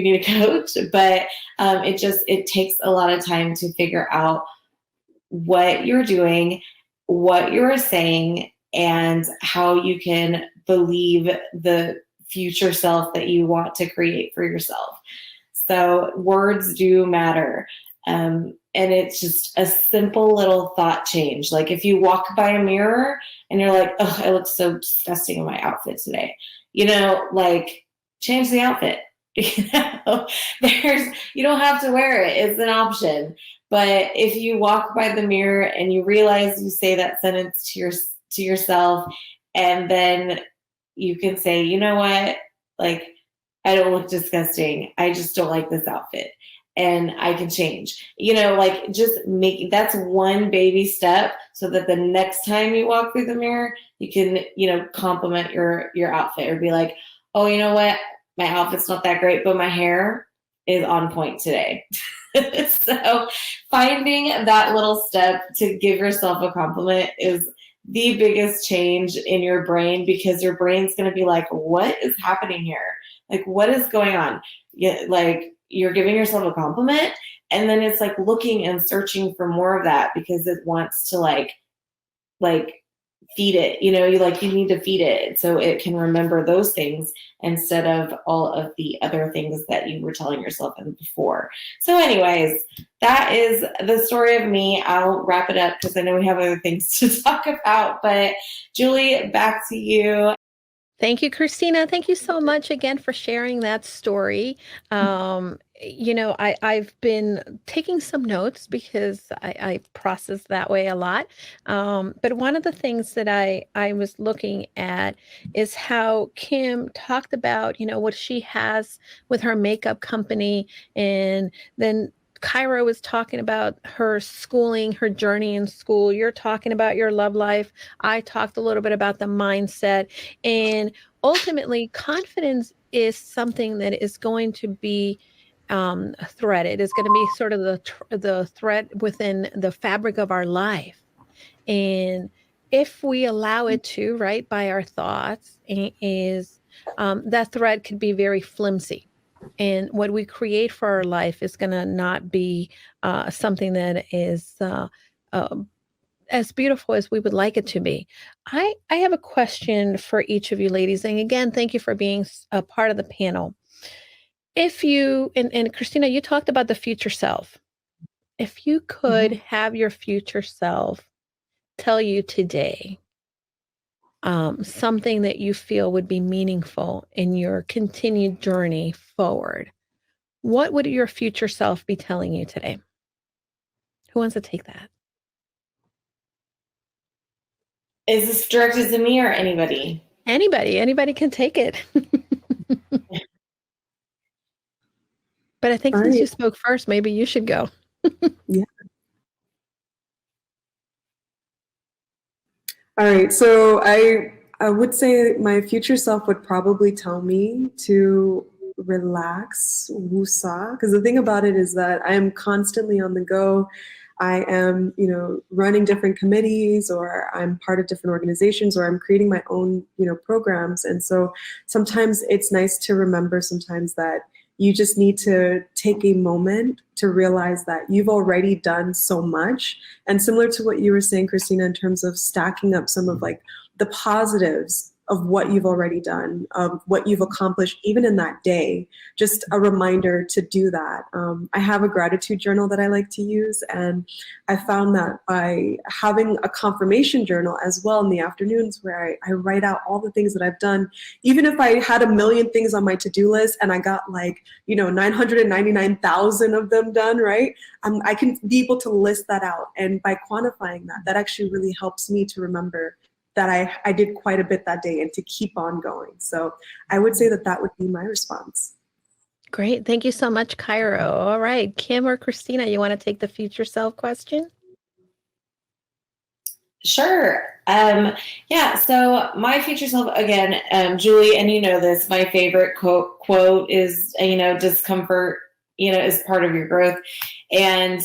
need a coach, but it takes a lot of time to figure out what you're doing, what you're saying, and how you can believe the future self that you want to create for yourself. So words do matter. And it's just a simple little thought change. If you walk by a mirror and you're like, oh, I look so disgusting in my outfit today, change the outfit. You don't have to wear it. It's an option. But if you walk by the mirror and you realize you say that sentence to yourself, and then you can say, you know what, I don't look disgusting. I just don't like this outfit, and I can change. Just that's one baby step, so that the next time you walk through the mirror, you can, compliment your outfit, or be like, oh, you know what, my outfit's not that great, but my hair is on point today. So finding that little step to give yourself a compliment is the biggest change in your brain, because your brain's going to be like, what is happening here? What is going on? You're giving yourself a compliment, and then it's looking and searching for more of that, because it wants to feed it. You need to feed it so it can remember those things instead of all of the other things that you were telling yourself before. So anyways, that is the story of me. I'll wrap it up because I know we have other things to talk about, but Julie, back to you. Thank you, Christina. Thank you so much again for sharing that story. I've been taking some notes because I process that way a lot. But one of the things that I was looking at is how Kim talked about, what she has with her makeup company. And then Kyra was talking about her schooling, her journey in school. You're talking about your love life. I talked a little bit about the mindset. And ultimately, confidence is something that is going to be threaded. It's going to be sort of the thread within the fabric of our life. And if we allow it to, right, by our thoughts, that thread could be very flimsy. And what we create for our life is going to not be something that is as beautiful as we would like it to be. I have a question for each of you ladies. And again, thank you for being a part of the panel. If you, and Christina, you talked about the future self. If you could have your future self tell you today, something that you feel would be meaningful in your continued journey forward, what would your future self be telling you today? Who wants to take that? Is this directed to me or anybody? Anybody can take it. But I think All since you right. spoke first, maybe you should go. Yeah. All right. So I would say my future self would probably tell me to relax, woosah. Because the thing about it is that I am constantly on the go. I am, running different committees, or I'm part of different organizations, or I'm creating my own, programs. And so sometimes it's nice to remember sometimes that you just need to take a moment to realize that you've already done so much. And similar to what you were saying, Christina, in terms of stacking up some of like the positives of what you've already done, of what you've accomplished, even in that day, just a reminder to do that. I have a gratitude journal that I like to use, and I found that by having a confirmation journal as well in the afternoons, where I write out all the things that I've done, even if I had a million things on my to-do list and I got 999,000 of them done, right? I can be able to list that out. And by quantifying that, that actually really helps me to remember that I did quite a bit that day and to keep on going. So I would say that would be my response. Great. Thank you so much, Cairo. All right. Kim or Christina, you want to take the future self question? Sure. Yeah. So my future self, again, Julie, and you know this, my favorite quote is, discomfort, is part of your growth. And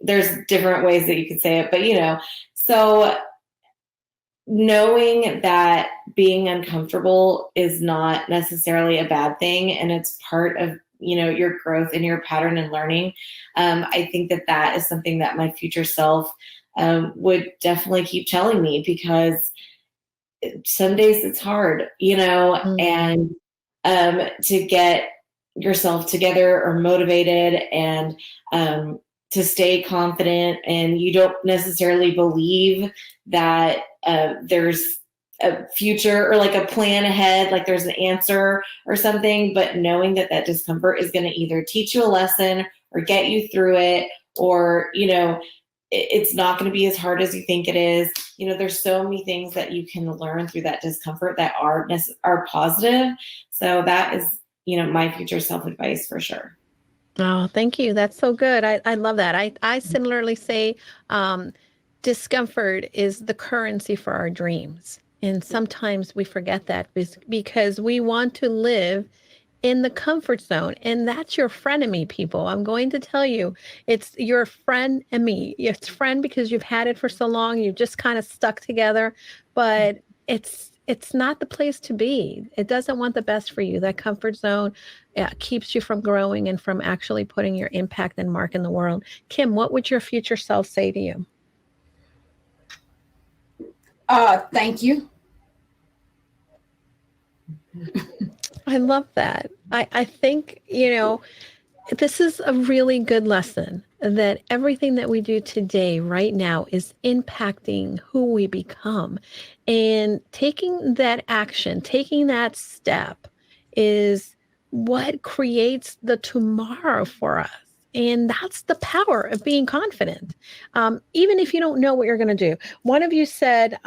there's different ways that you could say it, but, so knowing that being uncomfortable is not necessarily a bad thing, and it's part of your growth and your pattern and learning. I think that is something that my future self would definitely keep telling me, because some days it's hard, and to get yourself together or motivated, and to stay confident, and you don't necessarily believe that there's a future or like a plan ahead, like there's an answer or something, but knowing that discomfort is going to either teach you a lesson or get you through it, or, it's not going to be as hard as you think it is. There's so many things that you can learn through that discomfort that are positive. So that is, my future self advice for sure. Oh, thank you. That's so good. I love that. I similarly say discomfort is the currency for our dreams. And sometimes we forget that because we want to live in the comfort zone. And that's your frenemy, people. I'm going to tell you, it's your friend and me. It's friend because you've had it for so long. You've just kind of stuck together, but it's not the place to be. It doesn't want the best for you. That comfort zone keeps you from growing and from actually putting your impact and mark in the world. Kim, what would your future self say to you? Thank you. I love that. I think, this is a really good lesson that everything that we do today, right now, is impacting who we become. And taking that action, taking that step is what creates the tomorrow for us. And that's the power of being confident. Even if you don't know what you're going to do. One of you said,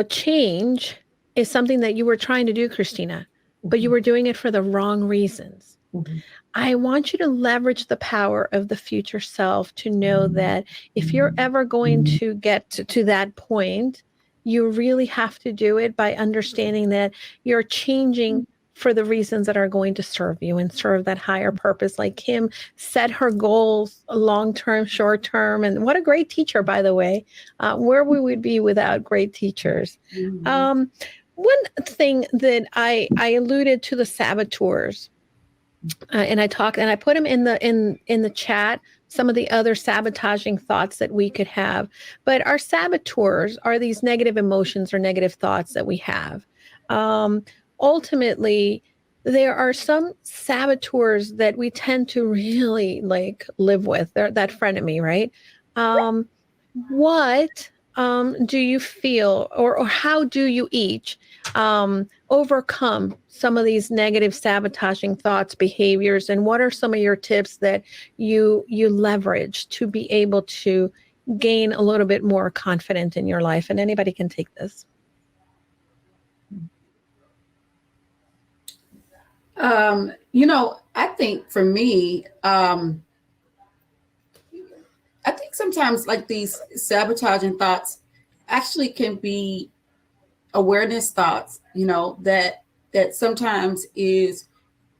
change is something that you were trying to do, Christina, but you were doing it for the wrong reasons. Mm-hmm. I want you to leverage the power of the future self to know that if you're ever going to get to that point, you really have to do it by understanding that you're changing for the reasons that are going to serve you and serve that higher purpose. Like Kim set her goals long-term, short-term, and what a great teacher, by the way. Where we would be without great teachers. Mm-hmm. One thing that I alluded to the saboteurs, and I put them in the chat, some of the other sabotaging thoughts that we could have. But our saboteurs are these negative emotions or negative thoughts that we have. Ultimately, there are some saboteurs that we tend to really live with. They're that frenemy, right? What do you feel, or how do you each overcome some of these negative sabotaging thoughts, behaviors, and what are some of your tips that you leverage to be able to gain a little bit more confidence in your life? And anybody can take this. I think for me, I think sometimes like these sabotaging thoughts actually can be awareness thoughts, that sometimes is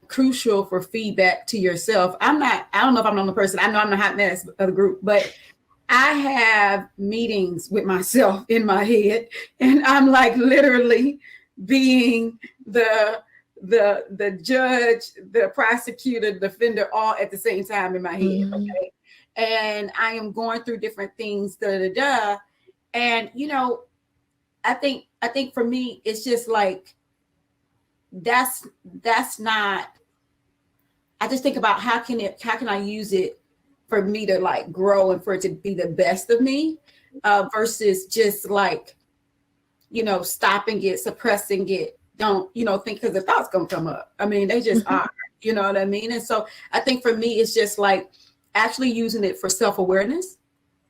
crucial for feedback to yourself. I don't know if I'm the only person. I know I'm the hot mess of the group, but I have meetings with myself in my head, and I'm like literally being the judge, the prosecutor, the defender, all at the same time in my head. Mm-hmm. Okay. And I am going through different things, and I think for me, it's just like that's not. I just think about how can I use it for me to like grow and for it to be the best of me, versus just like, stopping it, suppressing it. Don't think, because the thoughts gonna come up. I mean, they just are. You know what I mean? And so I think for me, it's just like actually using it for self-awareness.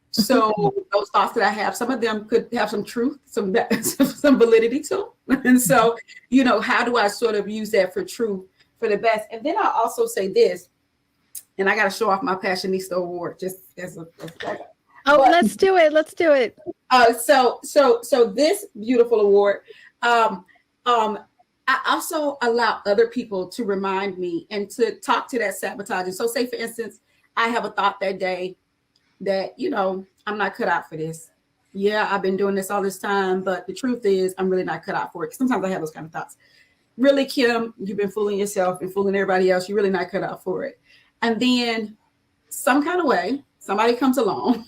So those thoughts that I have, some of them could have some truth, some validity to them. And so, how do I sort of use that for truth, for the best? And then I'll also say this, and I got to show off my Passionista award just as a Let's do it. Let's do it. So this beautiful award, I also allow other people to remind me and to talk to that sabotaging. So say, for instance, I have a thought that day that, I'm not cut out for this. Yeah, I've been doing this all this time, but the truth is I'm really not cut out for it. Sometimes I have those kind of thoughts. Really, Kim, you've been fooling yourself and fooling everybody else. You're really not cut out for it. And then some kind of way, somebody comes along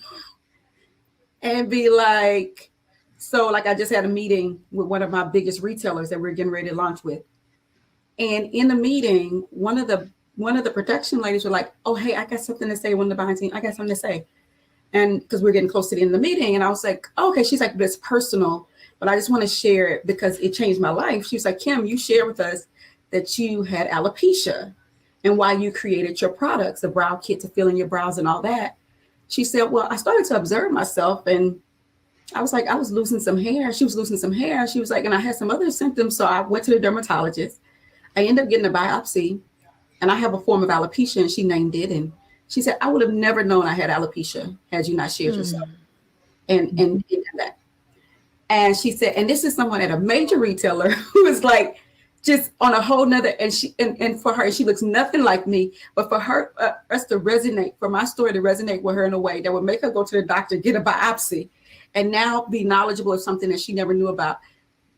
and be like, so like I just had a meeting with one of my biggest retailers that we're getting ready to launch with. And in the meeting, one of the production ladies were like, oh, hey, I got something to say. One of the buying team, I got something to say. And because we're getting close to the end of the meeting. And I was like, oh, okay. She's like, but it's personal, but I just want to share it because it changed my life. She was like, Kim, you shared with us that you had alopecia and why you created your products, the brow kit to fill in your brows and all that. She said, well, I started to observe myself and I was like, I was losing some hair. She was losing some hair. She was like, and I had some other symptoms. So I went to the dermatologist. I ended up getting a biopsy and I have a form of alopecia, and she named it. And she said, I would have never known I had alopecia had you not shared yourself and that. And she said, and this is someone at a major retailer who is like just on a whole nother, and she and for her, she looks nothing like me, but for her, us to resonate, for my story to resonate with her in a way that would make her go to the doctor, get a biopsy, and now be knowledgeable of something that she never knew about.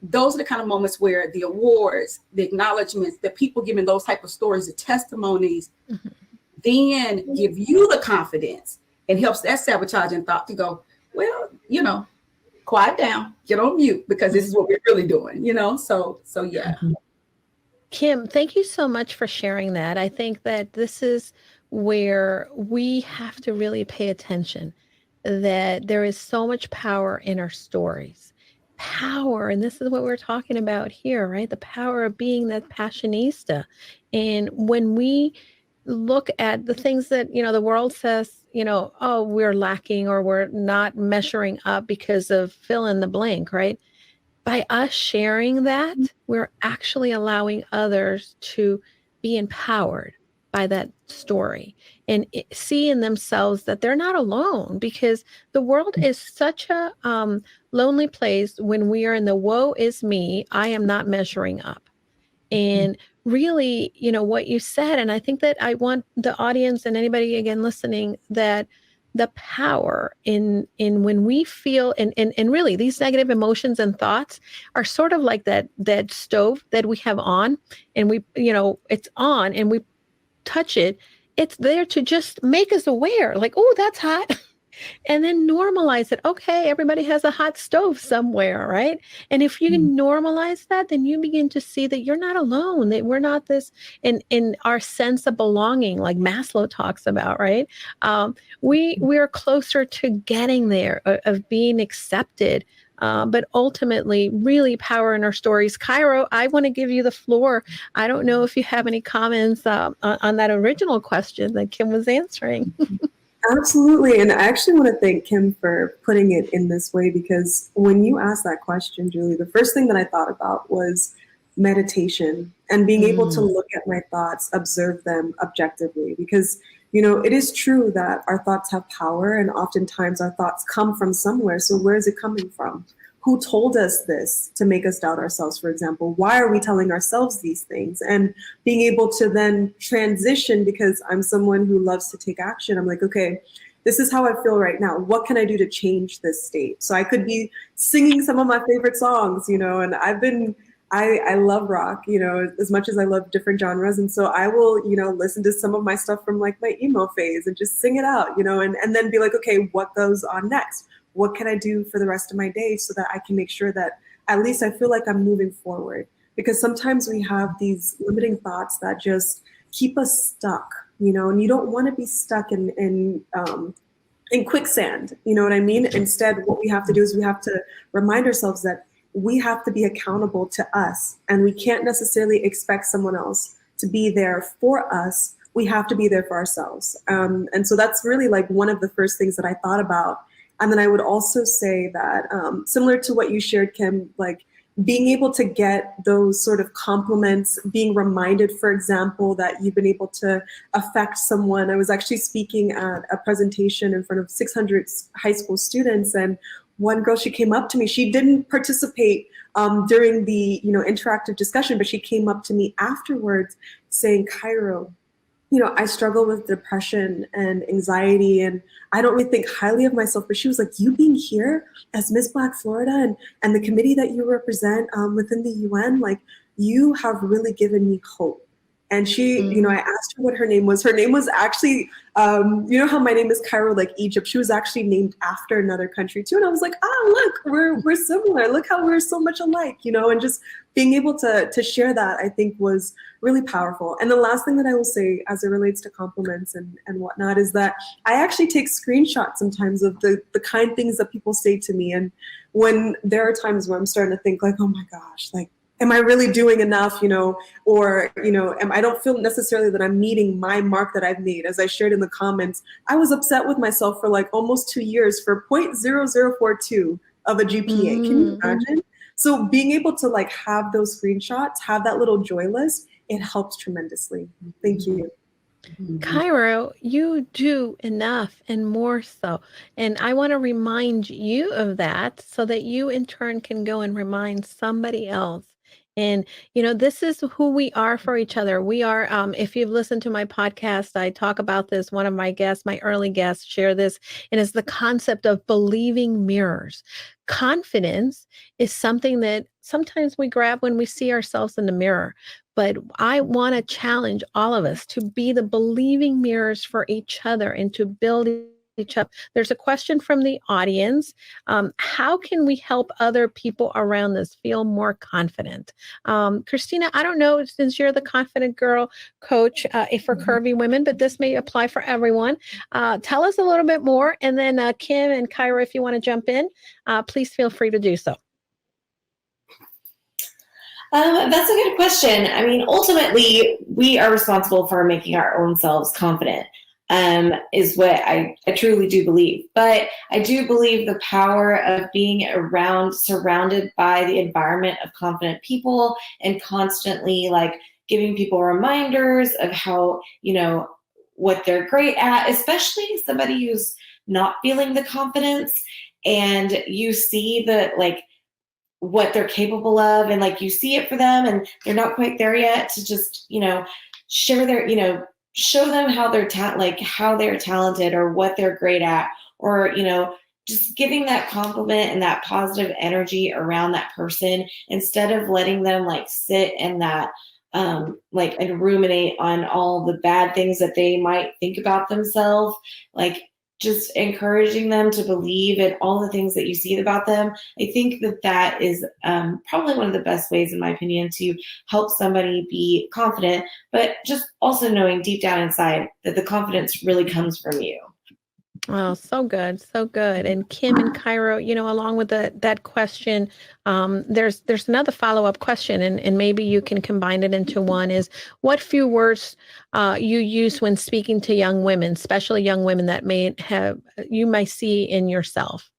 Those are the kind of moments where the awards, the acknowledgments, the people giving those type of stories, the testimonies, then give you the confidence and helps that sabotaging thought to go, well, quiet down, get on mute, because this is what we're really doing, So yeah. Kim, thank you so much for sharing that. I think that this is where we have to really pay attention, that there is so much power in our stories. Power, and this is what we're talking about here, right? The power of being that passionista. And when we look at the things that, the world says, oh, we're lacking or we're not measuring up because of fill in the blank, right? By us sharing that, we're actually allowing others to be empowered by that story and see in themselves that they're not alone, because the world is such a lonely place when we are in the woe is me, I am not measuring up. And really, what you said, and I think that I want the audience and anybody again listening, that the power in when we feel and really these negative emotions and thoughts are sort of like that stove that we have on, and we, it's on and we touch it, it's there to just make us aware, like, oh, that's hot. And then normalize it. Okay, everybody has a hot stove somewhere, right? And if you can normalize that, then you begin to see that you're not alone, that we're not this in our sense of belonging, like Maslow talks about, right? We're closer to getting there, of being accepted. But ultimately, really power in our stories. Cairo, I want to give you the floor. I don't know if you have any comments on that original question that Kim was answering. Absolutely. And I actually want to thank Kim for putting it in this way, because when you asked that question, Julie, the first thing that I thought about was meditation and being able to look at my thoughts, observe them objectively. Because, it is true that our thoughts have power, and oftentimes our thoughts come from somewhere. So where is it coming from? Who told us this to make us doubt ourselves, for example? Why are we telling ourselves these things? And being able to then transition, because I'm someone who loves to take action. I'm like, okay, this is how I feel right now. What can I do to change this state? So I could be singing some of my favorite songs, and I love rock, as much as I love different genres. And so I will, listen to some of my stuff from like my emo phase and just sing it out, and then be like, okay, what goes on next? What can I do for the rest of my day so that I can make sure that at least I feel like I'm moving forward? Because sometimes we have these limiting thoughts that just keep us stuck, and you don't want to be stuck in quicksand, you know what I mean? Instead, what we have to do is we have to remind ourselves that we have to be accountable to us, and we can't necessarily expect someone else to be there for us. We have to be there for ourselves. And so that's really like one of the first things that I thought about. And then I would also say that, similar to what you shared, Kim, like being able to get those sort of compliments, being reminded, for example, that you've been able to affect someone. I was actually speaking at a presentation in front of 600 high school students, and one girl, she came up to me. She didn't participate during the interactive discussion, but she came up to me afterwards saying, Cairo, I struggle with depression and anxiety, and I don't really think highly of myself. But she was like, you being here as Miss Black Florida and the committee that you represent within the UN, like you have really given me hope. And she, I asked her what her name was. Her name was actually, how my name is Cairo, like Egypt. She was actually named after another country too. And I was like, look, we're similar. Look how we're so much alike, and just being able to share that, I think, was really powerful. And the last thing that I will say as it relates to compliments and whatnot is that I actually take screenshots sometimes of the kind things that people say to me. And when there are times where I'm starting to think like, oh my gosh, like, am I really doing enough, or, I don't feel necessarily that I'm meeting my mark that I've made. As I shared in the comments, I was upset with myself for like almost 2 years for 0.0042 of a GPA. Can you imagine? So being able to like have those screenshots, have that little joy list, it helps tremendously. Thank you. Cairo, you do enough and more so. And I want to remind you of that so that you in turn can go and remind somebody else. And, this is who we are for each other. We are, if you've listened to my podcast, I talk about this. One of my guests, my early guests, share this, and it's the concept of believing mirrors. Confidence is something that sometimes we grab when we see ourselves in the mirror. But I want to challenge all of us to be the believing mirrors for each other and to build each up. There's a question from the audience. How can we help other people around us feel more confident? Christina, I don't know, since you're the confident girl coach for curvy women, but this may apply for everyone. Tell us a little bit more. And then Kim and Kyra, if you want to jump in, please feel free to do so. That's a good question. I mean, ultimately, we are responsible for making our own selves confident, is what I truly do believe. But I do believe the power of being surrounded by the environment of confident people and constantly like giving people reminders of how, what they're great at, especially somebody who's not feeling the confidence, and you see the like what they're capable of, and like you see it for them and they're not quite there yet, to just share their show them how they're how they're talented or what they're great at, or just giving that compliment and that positive energy around that person, instead of letting them like sit in that and ruminate on all the bad things that they might think about themselves. Like, just encouraging them to believe in all the things that you see about them. I think that that is probably one of the best ways, in my opinion, to help somebody be confident, but just also knowing deep down inside that the confidence really comes from you. Oh, so good, so good. And Kim and Cairo, along with that question, there's another follow-up question, and maybe you can combine it into one. Is what few words you use when speaking to young women, especially young women that you may see in yourself?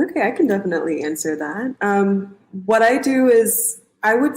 Okay, I can definitely answer that. What I do is I would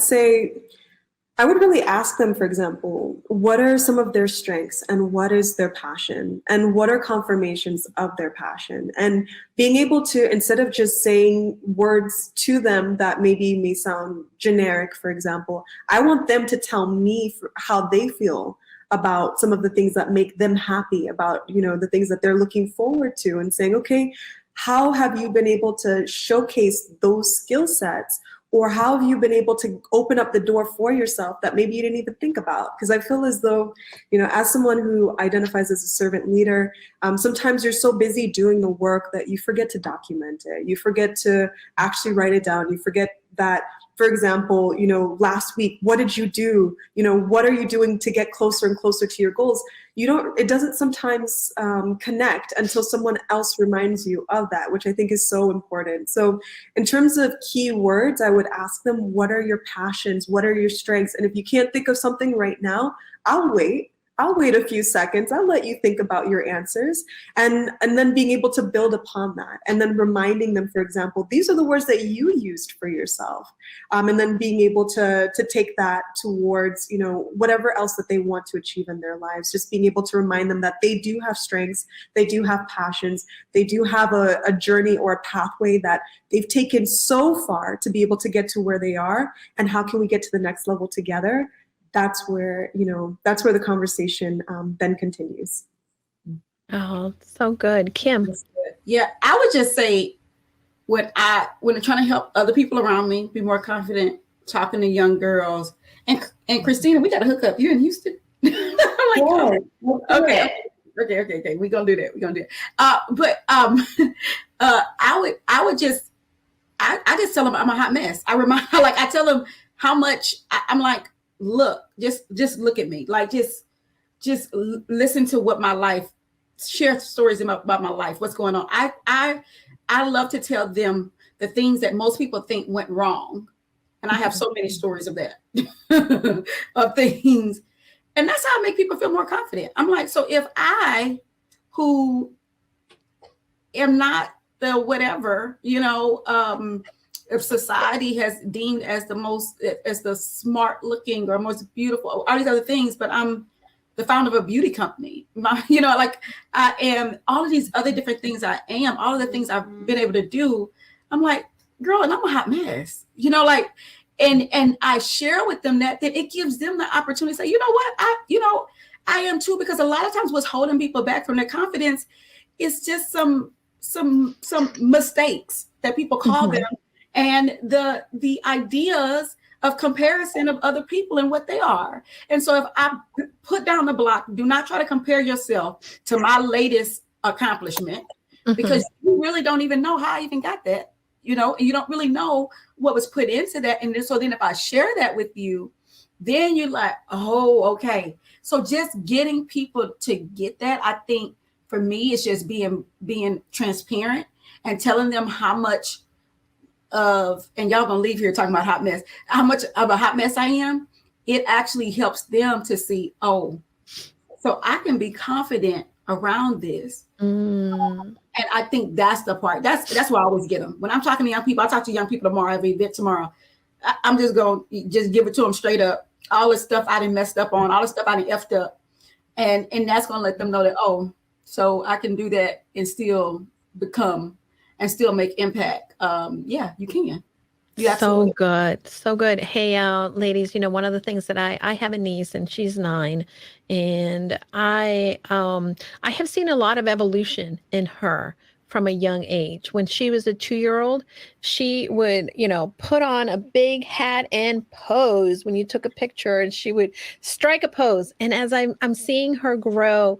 really ask them, for example, what are some of their strengths and what is their passion and what are confirmations of their passion? And being able to, instead of just saying words to them that maybe may sound generic, for example, I want them to tell me how they feel about some of the things that make them happy, about, the things that they're looking forward to, and saying, okay, how have you been able to showcase those skill sets? Or how have you been able to open up the door for yourself that maybe you didn't even think about? Because I feel as though, as someone who identifies as a servant leader, sometimes you're so busy doing the work that you forget to document it. You forget to actually write it down. You forget that, for example, last week, what did you do? What are you doing to get closer and closer to your goals? It doesn't sometimes connect until someone else reminds you of that, which I think is so important. So in terms of key words, I would ask them, what are your passions? What are your strengths? And if you can't think of something right now, I'll wait. I'll wait a few seconds. I'll let you think about your answers, and then being able to build upon that, and then reminding them, for example, these are the words that you used for yourself, and then being able to take that towards whatever else that they want to achieve in their lives. Just being able to remind them that they do have strengths, they do have passions, they do have a journey or a pathway that they've taken so far to be able to get to where they are, and how can we get to the next level together? That's where the conversation then continues. Oh, so good. Kim. Yeah, I would just say when I'm trying to help other people around me be more confident, talking to young girls, and Christina, we got to hook up. You in Houston? I'm like, oh, okay. We're gonna do that. But I would just tell them I'm a hot mess. I tell them how much I'm like, look, just look at me. Like, just listen to what my life, share stories about my life, what's going on. I love to tell them the things that most people think went wrong. And I have so many stories of that, of things. And that's how I make people feel more confident. I'm like, so if I, who am not the whatever, if society has deemed as the smart looking or most beautiful, all these other things, but I'm the founder of a beauty company, like I am all of these other different things. I am all of the things I've been able to do. I'm like, girl, and I'm a hot mess, and I share with them that it gives them the opportunity to say, you know what, I am too, because a lot of times what's holding people back from their confidence is just some mistakes that people call them. And the ideas of comparison of other people and what they are. And so if I put down the block, do not try to compare yourself to my latest accomplishment, because you really don't even know how I even got that, and you don't really know what was put into that. And then if I share that with you, then you're like, oh, okay. So just getting people to get that, I think for me, it's just being transparent and telling them how much and y'all gonna leave here talking about hot mess, how much of a hot mess I am. It actually helps them to see, oh, so I can be confident around this. And I think that's the part. That's why I always get them. When I'm talking to young people, I talk to young people tomorrow, every event tomorrow. I'm just going to just give it to them straight up. All the stuff I done messed up on, all the stuff I done effed up. And that's going to let them know that, oh, so I can do that and still become and still make impact. Yeah, you can. So good. So good. Hey, ladies, one of the things that I have a niece and she's 9, and I have seen a lot of evolution in her from a young age. When she was a 2-year-old, she would, put on a big hat and pose when you took a picture, and she would strike a pose. And as I'm seeing her grow,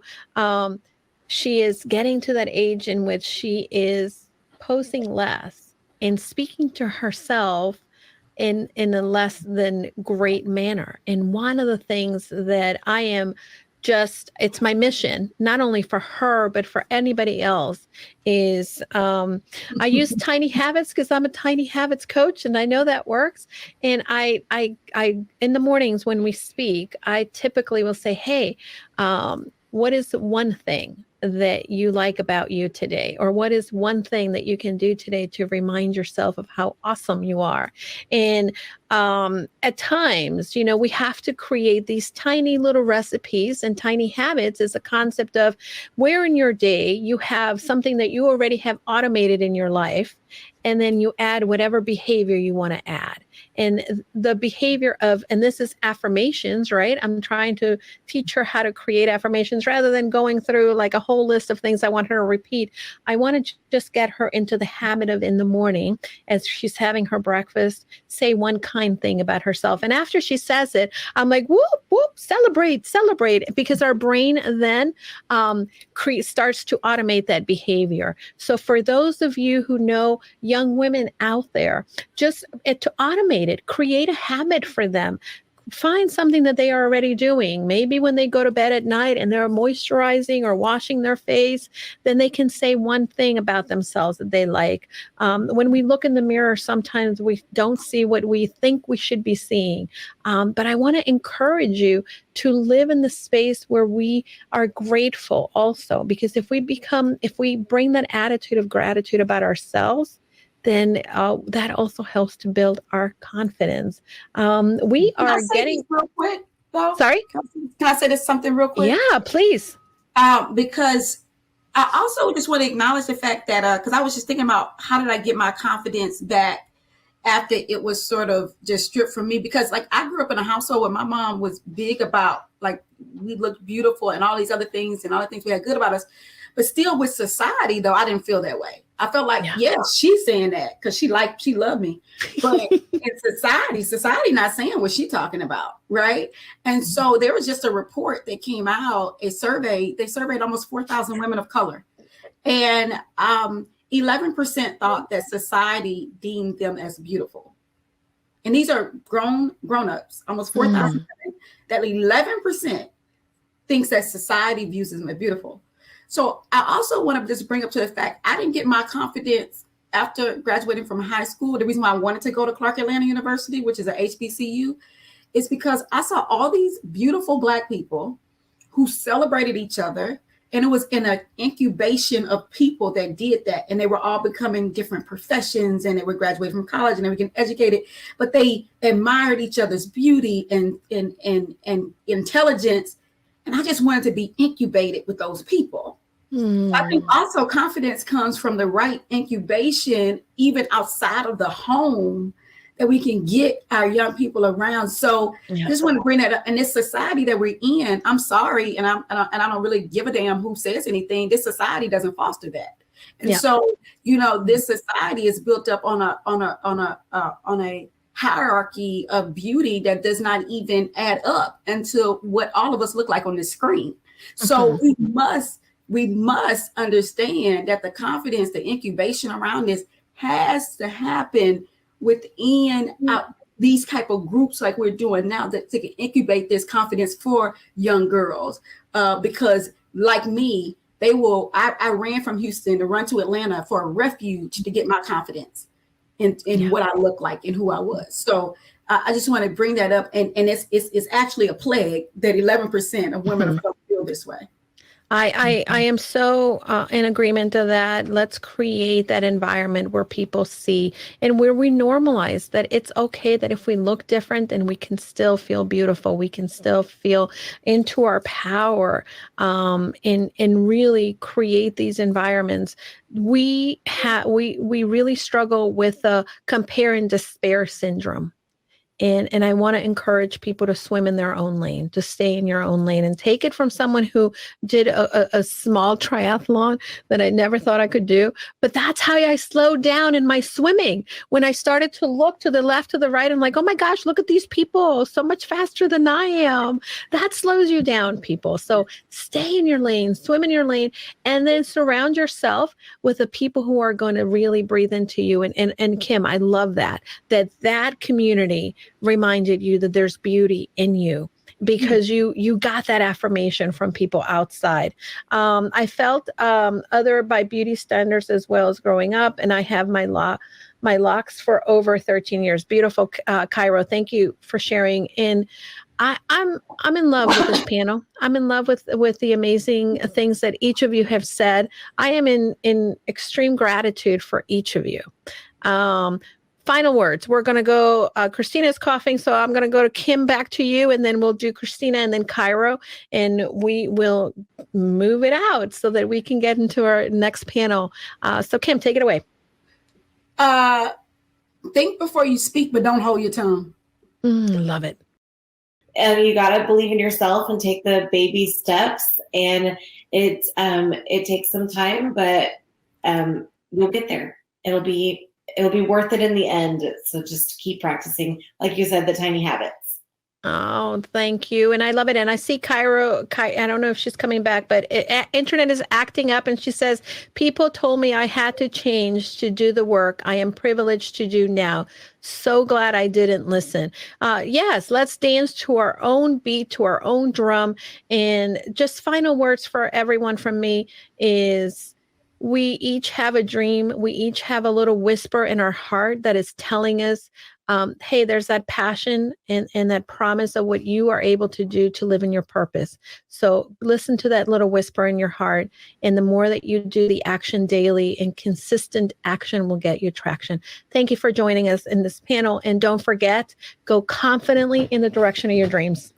she is getting to that age in which she is posing less and speaking to herself in a less than great manner. And one of the things that I am it's my mission, not only for her, but for anybody else, is I use tiny habits because I'm a tiny habits coach, and I know that works. And I in the mornings when we speak, I typically will say, hey, what is one thing that you like about you today? Or what is one thing that you can do today to remind yourself of how awesome you are? And at times, we have to create these tiny little recipes, and tiny habits is a concept of where in your day you have something that you already have automated in your life, and then you add whatever behavior you want to add. And the behavior and this is affirmations, right? I'm trying to teach her how to create affirmations rather than going through like a whole list of things I want her to repeat. I want to just get her into the habit of, in the morning, as she's having her breakfast, say one kind thing about herself. And after she says it, I'm like, whoop, whoop, celebrate, because our brain then starts to automate that behavior. So for those of you who know young women out there, just to automate it, create a habit for them. Find something that they are already doing. Maybe when they go to bed at night and they're moisturizing or washing their face, then they can say one thing about themselves that they like. When we look in the mirror, sometimes we don't see what we think we should be seeing. But I want to encourage you to live in the space where we are grateful also, because if we bring that attitude of gratitude about ourselves, then that also helps to build our confidence. We Can I are say getting this real quick, though? Sorry? Can I say this something real quick? Yeah, please. Because I also just want to acknowledge the fact that because I was just thinking about how did I get my confidence back after it was sort of just stripped from me, because like I grew up in a household where my mom was big about like we looked beautiful and all these other things and all the things we had good about us. But still with society, though, I didn't feel that way. I felt like, yeah, she's saying that because she loved me. But in society not saying what she's talking about, right? And so there was just a report that came out, they surveyed almost 4,000 women of color. And 11% thought that society deemed them as beautiful. And these are grown-ups, almost 4,000 women, that 11% thinks that society views them as beautiful. So I also want to just bring up to the fact I didn't get my confidence after graduating from high school. The reason why I wanted to go to Clark Atlanta University, which is a HBCU, is because I saw all these beautiful Black people who celebrated each other. And it was in an incubation of people that did that. And they were all becoming different professions, and they were graduating from college and they were getting educated, but they admired each other's beauty and intelligence. And I just wanted to be incubated with those people. I think also confidence comes from the right incubation, even outside of the home, that we can get our young people around. So I just want to bring that up. In this society that we're in, I'm sorry, and I don't really give a damn who says anything. This society doesn't foster that. And so, this society is built up on a hierarchy of beauty that does not even add up into what all of us look like on the screen. So we must understand that the confidence, the incubation around this has to happen within these type of groups like we're doing now, that to incubate this confidence for young girls. Because like me, I ran from Houston to run to Atlanta for a refuge to get my confidence in what I look like and who I was. So I just want to bring that up. And it's actually a plague that 11% of women of color feel this way. I am so in agreement to that. Let's create that environment where people see and where we normalize that it's okay that if we look different, then we can still feel beautiful. We can still feel into our power, and really create these environments. We really struggle with the compare and despair syndrome. And I want to encourage people to swim in their own lane, to stay in your own lane, and take it from someone who did a small triathlon that I never thought I could do. But that's how I slowed down in my swimming. When I started to look to the left, to the right, I'm like, oh my gosh, look at these people so much faster than I am. That slows you down, people. So stay in your lane, swim in your lane, and then surround yourself with the people who are going to really breathe into you. And Kim, I love that community reminded you that there's beauty in you, because you got that affirmation from people outside. I felt other by beauty standards as well as growing up, and I have my locks for over 13 years. Beautiful, Cairo. Thank you for sharing. And I'm in love with this panel. I'm in love with the amazing things that each of you have said. I am in extreme gratitude for each of you. Final words. We're going to go, Christina's coughing, so I'm going to go to Kim, back to you, and then we'll do Christina and then Cairo, and we will move it out so that we can get into our next panel. So Kim, take it away. Think before you speak, but don't hold your tongue. Love it. And you got to believe in yourself and take the baby steps. And it takes some time, but you'll get there. It'll be worth it in the end. So just keep practicing, like you said, the tiny habits. Oh, thank you. And I love it. And I see Cairo, I don't know if she's coming back, but internet is acting up. And she says, people told me I had to change to do the work I am privileged to do now. So glad I didn't listen. Yes, let's dance to our own beat, to our own drum. And just final words for everyone from me is, we each have a dream. We each have a little whisper in our heart that is telling us, hey, there's that passion and that promise of what you are able to do to live in your purpose. So listen to that little whisper in your heart. And the more that you do the action daily, and consistent action will get you traction. Thank you for joining us in this panel. And don't forget, go confidently in the direction of your dreams.